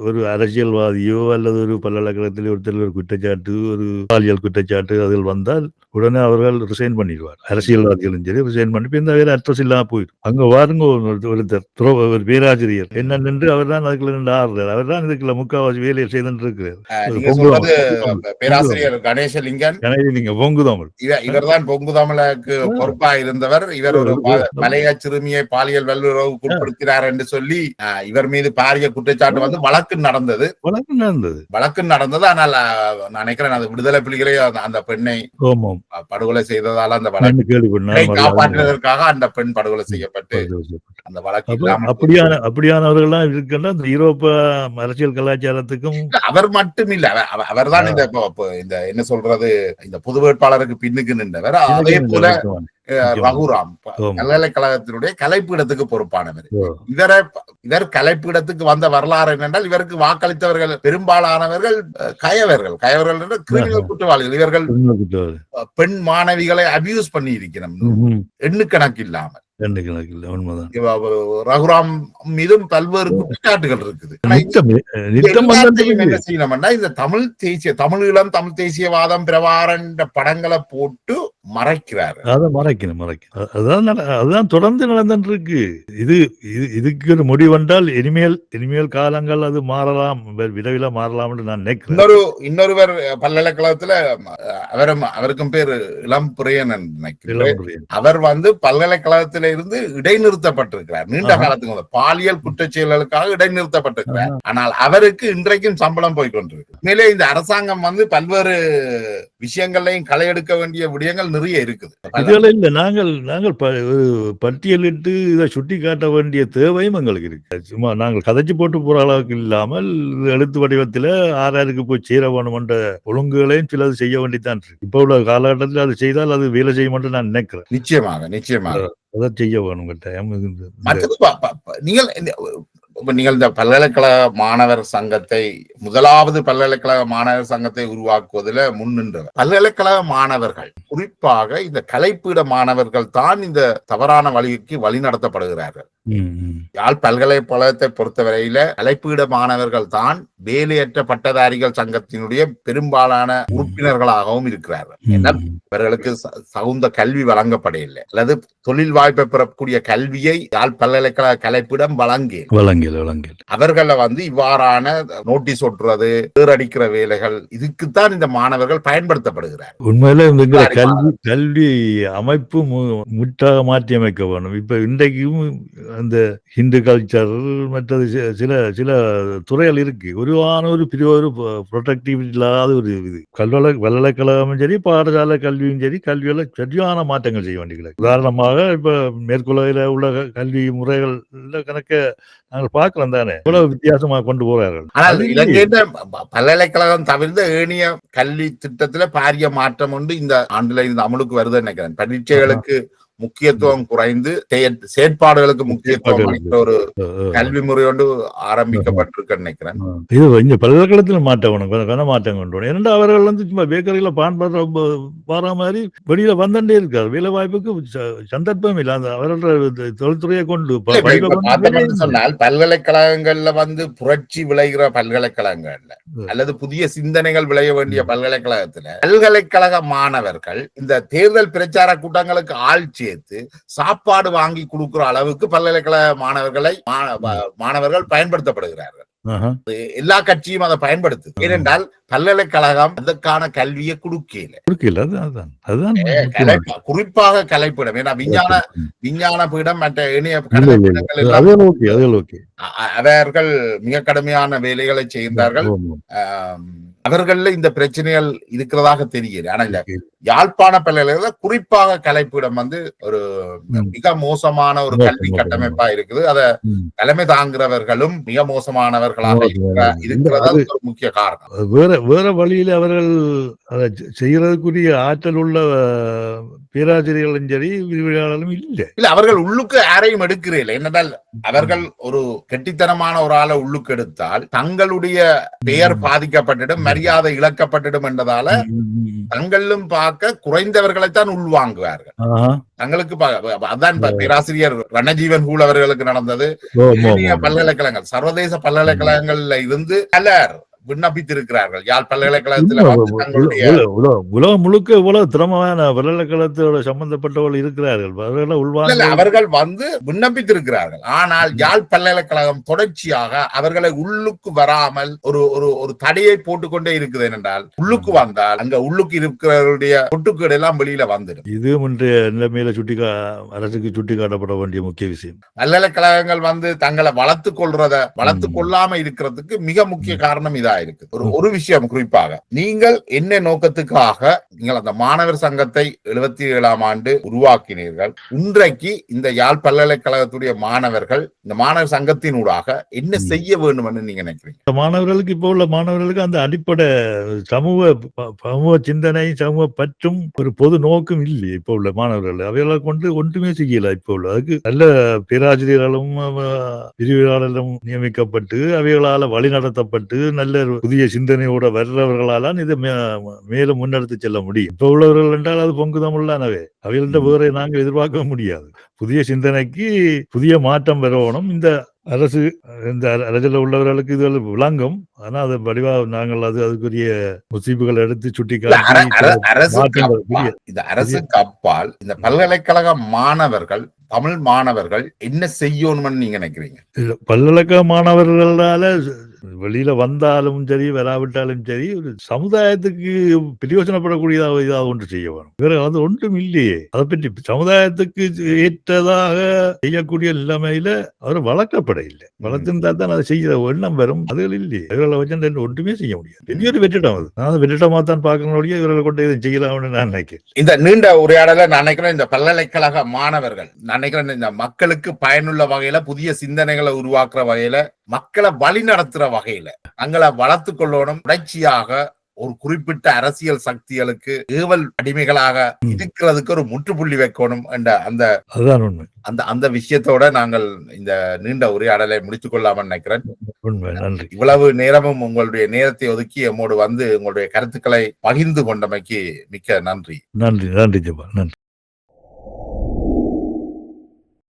ஒரு அரசியல்வாதியோ அல்லது ஒரு பல்கலைக்கழகத்திலே ஒருத்தர் ஒரு குற்றச்சாட்டு, ஒரு பாலியல் குற்றச்சாட்டு அதில் வந்தால் உடனே அவர்கள் ரிசைன் பண்ணிடுவார். அரசியல்வாதிகளும் சரி ரிசைன் பண்ணி இந்த வேற அட்ரஸ் இல்லாம போயிடும். அங்க வாருங்க ஒருத்தர் ஒரு பேராசிரியர் என்ன நின்று அவர் தான் அதுக்குள்ள நின்று ஆடுறார். அவர் தான் இதுக்குள்ள முக்காவாசி வேலையை செய்துட்டு இருக்கிறார். பேராசிரியர் கணேசலிங்கன் பொங்குதமிழ், இவர் தான் பொங்குதமிழுக்கு பொறுப்பா இருந்தவர். இவர் ஒரு மலைய சிறுமியை பாலியல் வல்லுறவுக்கு உட்படுத்தினார் என்று சொல்லி இவர் மீது பாரிய குற்றச்சாட்டு வழக்கு நடந்தது. ஆனால் நான் நினைக்கிறேன் அது விடுதலை புலிகளே அந்த பெண்ணை படுகொலை செய்ததால அந்த வழக்கு காப்பாற்றுவதற்காக அந்த பெண் படுகொலை செய்யப்பட்டு அந்த வழக்கு அப்படியானவர்கள் இருக்கின்ற இந்த யூரோப்ப அரசியல் கலாச்சாரத்துக்கும் அவர் மட்டும் இல்ல, அவர் தான் இந்த என்ன சொல்றது இந்த பொது வேட்பாளருக்கு பின்னுக்கு நின்றவர். அதே போல ரகுராம் பல்கலைக்கழகத்தினுடைய கலைப்பீடத்துக்கு பொறுப்பானவர். இவர் கலைப்பீடத்துக்கு வந்த வரலாறு என்னென்றால் இவருக்கு வாக்களித்தவர்கள் பெரும்பாலானவர்கள் கயவர்கள் என்ற கிரிமினல் குற்றவாளிகள். இவர்கள் பெண் மாணவிகளை அபியூஸ் பண்ணி இருக்கிறோம் எண்ணுக்கணக்கு இல்லாமல். ரகுராம் மீதும் பல்வேறு குற்றச்சாட்டுகள் இருக்குது. என்ன செய்யணும்னா இந்த தமிழ் தேசியவாதம் பிரபாரன் படங்களை போட்டு மறைக்கிறார். அத மறைக்கணும். அதுதான் தொடர்ந்து நடந்துட்டு இருக்கு. இதுக்கு ஒரு முடிவென்றால் இனிமேல் காலங்கள் அது மாறலாம். விரைவில மாறலாம் என்று நான் நினைக்கிறேன். இன்னொருவர் பல்கலைக்கழகத்துல அவருக்கும் பேர் இளம்பிரியன் நினைக்கிறேன். அவர் பல்கலைக்கழகத்தில இருந்து இடைநிறுத்தப்பட்டிருக்கிறார். நீண்ட காலத்துக்கு முதல் பாலியல் குற்றச்செயல்களுக்காக இடைநிறுத்தப்பட்டிருக்கிறார். ஆனால் அவருக்கு இன்றைக்கும் சம்பளம் போய்கொண்டிருக்கு. மேலே இந்த அரசாங்கம் பல்வேறு விஷயங்களையும் களை எடுக்க வேண்டிய விடயங்கள் நிறைய இருக்குது. இதுல இல்ல நாங்கள் பட்டியலிட்டு இதை சுட்டி காட்ட வேண்டிய தேவையும் எங்களுக்கு இருக்கு. சும்மா நாங்கள் கதைச்சு போட்டு போற அளவுக்கு இல்லாமல் எழுத்து வடிவத்தில் ஆறாருக்கு போய் சேர வேணும் என்ற ஒழுங்குகளையும் சிலது செய்ய வேண்டித்தான் இருக்கு. இப்ப உள்ள காலகட்டத்தில் அது செய்தால் அது வேலை செய்யும் என்று நான் நினைக்கிறேன். நிச்சயமாக அதை செய்ய வேணும். நீங்கள் இந்த பல்கலைக்கழக மாணவர் சங்கத்தை முதலாவது பல்கலைக்கழக மாணவர் சங்கத்தை உருவாக்குவதில் முன்னின்றவர் பல்கலைக்கழக மாணவர்கள், குறிப்பாக இந்த கலைப்பீட மாணவர்கள் தான் இந்த தவறான வழிக்கு வழி நடத்தப்படுகிறார்கள். யாழ் பல்கலைக்கழகத்தை பொறுத்தவரையில கலைப்பீட மாணவர்கள் தான் வேலையற்ற பட்டதாரிகள் சங்கத்தினுடைய பெரும்பாலான உறுப்பினர்களாகவும் இருக்கிறார்கள். இவர்களுக்கு தகுந்த கல்வி வழங்கப்படவில்லை அல்லது தொழில் வாய்ப்பை பெறக்கூடிய கல்வியை யாழ் பல்கலைக்கழக கலைப்பீடம் வழங்கி அவர்களை இவ்வாறான நோட்டீஸ் ஒட்டுறது, அடிக்கிற வேலைகள், இதுக்குத்தான் இந்த மாணவர்கள் பயன்படுத்தப்படுகிறார். உண்மையில கல்வி அமைப்பு முற்றாக மாற்றி அமைக்க வேணும். இப்ப இன்றைக்கும் அந்த ஹிந்து கல்ச்சர் மற்றது சில துறைகள் இருக்கு. ஒரு ப்ரொடக்டிவிட்டி இல்லாத ஒரு இது. பல்கலைக்கழகமும் சரி, பாடசாலை கல்வியும் சரி, கல்வியில சரியான மாற்றங்கள் செய்ய வேண்டியது. உதாரணமாக இப்ப மேற்குலகில உள்ள கல்வி முறைகள் கணக்க நாங்கள் பார்க்கலாம் தானே, இவ்வளவு வித்தியாசமாக கொண்டு போறார்கள். ஆனால் இலங்கையில பல்கலைக்கழகம் தவிர்த்த ஏனைய கல்வி திட்டத்துல பாரிய மாற்றம் உண்டு. இந்த ஆண்டுல இந்த அமலுக்கு வருதுன்னு நினைக்கிறேன். பரீட்சைகளுக்கு முக்கியத்துவம் குறைந்து செயற்பாடுகளுக்கு முக்கியத்துவம் அளிக்கிற ஒரு கல்வி முறை ஒன்று ஆரம்பிக்கப்பட்டிருக்கு நினைக்கிறேன். இது இங்க பல்கலைக்கழகத்தில் மாற்றம் மாற்றம் கொண்டு ஏன்னா அவர்கள் சும்மா பேக்கரியில பான் பாடுற மாதிரி வெளியில வந்துட்டே இருக்காரு. வேலை வாய்ப்புக்கு சந்தர்ப்பம் இல்லை. அந்த அவர்களோட தொழில்துறையை கொண்டு சொன்னால் பல்கலைக்கழகங்கள்ல புரட்சி விளைகிற பல்கலைக்கழகங்கள்ல அல்லது புதிய சிந்தனைகள் விளைய வேண்டிய பல்கலைக்கழகத்துல பல்கலைக்கழக மாணவர்கள் இந்த தேர்தல் பிரச்சார கூட்டங்களுக்கு ஆட்சி சாப்பாடு வாங்கி கொடுக்கிற அளவுக்கு பல்கலைக்கழக மாணவர்கள் பயன்படுத்தப்படுகிறார்கள். எல்லா கட்சியும் அதை பயன்படுத்து. ஏனென்றால் பல்கலைக்கழகம் அதற்கான கல்வியை கொடுக்கல. குறிப்பாக கலைப்பீடம், ஏன்னா விஞ்ஞான பீடம் மற்ற இணைய அவர்கள் மிக கடுமையான வேலைகளை செய்தார்கள். அவர்கள இந்த பிரச்சனைகள் இருக்கிறதாக தெரியுது. ஆனா இல்ல, யாழ்ப்பாண பல்கலைக்கழகம் குறிப்பாக கலைப்பீடம் ஒரு மிக மோசமான ஒரு கல்வி கட்டமைப்பா இருக்குது. அத தலைமை தாங்குறவர்களும் மிக மோசமானவர்களாக இருக்கிறது ஒரு முக்கிய காரணம். வேற வழியில அவர்கள் அதை செய்யறதுக்குரிய ஆற்றல் உள்ள பேராசிரியர்களும் சரி, விரிவுரையாளர்களும் இல்ல. அவர்கள் உள்ளுக்கு யாரையும் எடுக்கிறேன். என்னென்றால் அவர்கள் ஒரு கெட்டித்தனமான ஒரு ஆளை உள்ளுக்கு எடுத்தால் தங்களுடைய பெயர் பாதிக்கப்பட்டிடும், மரியாதை இழக்கப்பட்டிடும் என்றதால தங்களும் பார்க்க குறைந்தவர்களைத்தான் உள்வாங்குவார்கள். தங்களுக்கு அதான் பேராசிரியர் ரணஜீவன் ஹூல் அவர்களுக்கு நடந்தது. பல்கலைக்கழகங்கள், சர்வதேச பல்கலைக்கழகங்கள்ல இருந்து பலர் விண்ணப்பித்திருக்கிறார்கள். யாழ் பல்கலைக்கழகத்தில் உலகம் முழுக்க இவ்வளவு திறமையான பல்கலைக்கழகத்தோட சம்பந்தப்பட்டவர்கள் இருக்கிறார்கள். அவர்கள் விண்ணப்பித்திருக்கிறார்கள். ஆனால் யாழ் பல்கலைக்கழகம் தொடர்ச்சியாக அவர்களை உள்ளுக்கு வராமல் ஒரு தடையை போட்டுக்கொண்டே இருக்குது. என்றால் உள்ளுக்கு வந்தால் அங்க உள்ளுக்கு இருக்கிறவருடைய ஒட்டுக்கீடு எல்லாம் வெளியில வந்துடும். இது இன்றைய நிலைமையில அரசுக்கு சுட்டி காட்டப்பட வேண்டிய முக்கிய விஷயம். பல்கலைக்கழகங்கள் தங்களை வளர்த்துக் கொள்ளாம இருக்கிறதுக்கு மிக முக்கிய காரணம் இதா இருக்கு. ஒரு விஷயம் குறிப்பாக, நீங்கள் என்ன நோக்கத்துக்காக நீங்கள் அந்த மாணவர் சங்கத்தை 77ஆம் ஆண்டு உருவாக்கினீர்கள், இன்றைக்கு இந்த யாழ் பல்கலைக்கழகத்துடைய மாணவர்கள் இந்த மாணவர் சங்கத்தினூடாக என்ன செய்ய வேண்டும் என்று நீங்க நினைக்கிறீங்க? மாணவர்களுக்கு இப்ப உள்ள மாணவர்களுக்கு அந்த அடிப்படை சமூக சிந்தனை, சமூக பற்றும் ஒரு பொது நோக்கம் இல்லை. இப்ப உள்ள மாணவர்கள் அவைகளை கொண்டு ஒன்றுமே செய்யல. இப்ப உள்ள அதுக்கு நல்ல பேராசிரியர்களும் விரிவுரையாளர்களும் நியமிக்கப்பட்டு அவைகளால வழி நடத்தப்பட்டு நல்ல புதிய சிந்தனையோட வர்றவர்களால் இது மேலும் முன்னெடுத்து செல்ல முடியும். இப்ப உள்ளவர்கள் என்றால் அது பொங்கு தமிழ்தானவே. அவைகள்ட்ட வேற நாங்கள் எதிர்பார்க்க முடியாது. புதிய சிந்தனைக்கு புதிய மாற்றம் வரணும். இந்த அரசு இந்த அரசில் உள்ளவர்களுக்கு இது விளங்கும். ஆனா அது வடிவா நாங்கள் அதுக்குரிய முசீபுகள் எடுத்து சுட்டிக்காட்டி மாற்றங்கள் இந்த அரசுக்கு அப்பால் இந்த பல்கலைக்கழக மாணவர்கள், தமிழ் மாணவர்கள் என்ன செய்யணும்னு நீங்க நினைக்கிறீங்க? பல்கலைக்கழக மாணவர்களால வெளியில வந்தாலும் சரி, வராவிட்டாலும் சரி, ஒரு சமுதாயத்துக்கு பிரயோஜனப்படக்கூடியதாக ஏதாவது ஒன்று செய்ய வேணும். வேற அது ஒன்றும் இல்லையே. அதை பற்றி சமுதாயத்துக்கு ஏற்றதாக செய்யக்கூடிய நிலைமையில அவர் வளர்க்கப்பட இல்லை. வளர்த்திருந்தா தான் அதை செய்ய எண்ணம் வரும். அதுகள் இல்லையே. இவர்களை வச்சு ஒன்றுமே செய்ய முடியாது. பெரிய ஒரு வெற்றிடம் அது. நான் வெற்றிடமா தான் பார்க்கக்கூடிய இவர்களை கொண்டு இதை செய்யலாம்னு நான் நினைக்கிறேன். இந்த நீண்ட உரையாடல நான் நினைக்கிறேன் இந்த பல்கலைக்கழக மாணவர்கள் நான் நினைக்கிறேன் இந்த மக்களுக்கு பயனுள்ள வகையில புதிய சிந்தனைகளை உருவாக்குற வகையில மக்களை வழி நடத்துற வகையில தங்களை வளர்த்துக் கொள்ளணும். உடைச்சியாக ஒரு குறிப்பிட்ட அரசியல் சக்திகளுக்கு ஏவல் அடிமைகளாக இருக்கிறதுக்கு ஒரு முற்றுப்புள்ளி வைக்கணும் என்ற அந்த விஷயத்தோட நாங்கள் இந்த நீண்ட உரையாடலை முடித்துக் கொள்ளாமல் நினைக்கிறேன். நன்றி. இவ்வளவு நேரமும் உங்களுடைய நேரத்தை ஒதுக்கி எம்மோடு வந்து உங்களுடைய கருத்துக்களை பகிர்ந்து கொண்டமைக்கு மிக்க நன்றி. நன்றி ஜபா. நன்றி.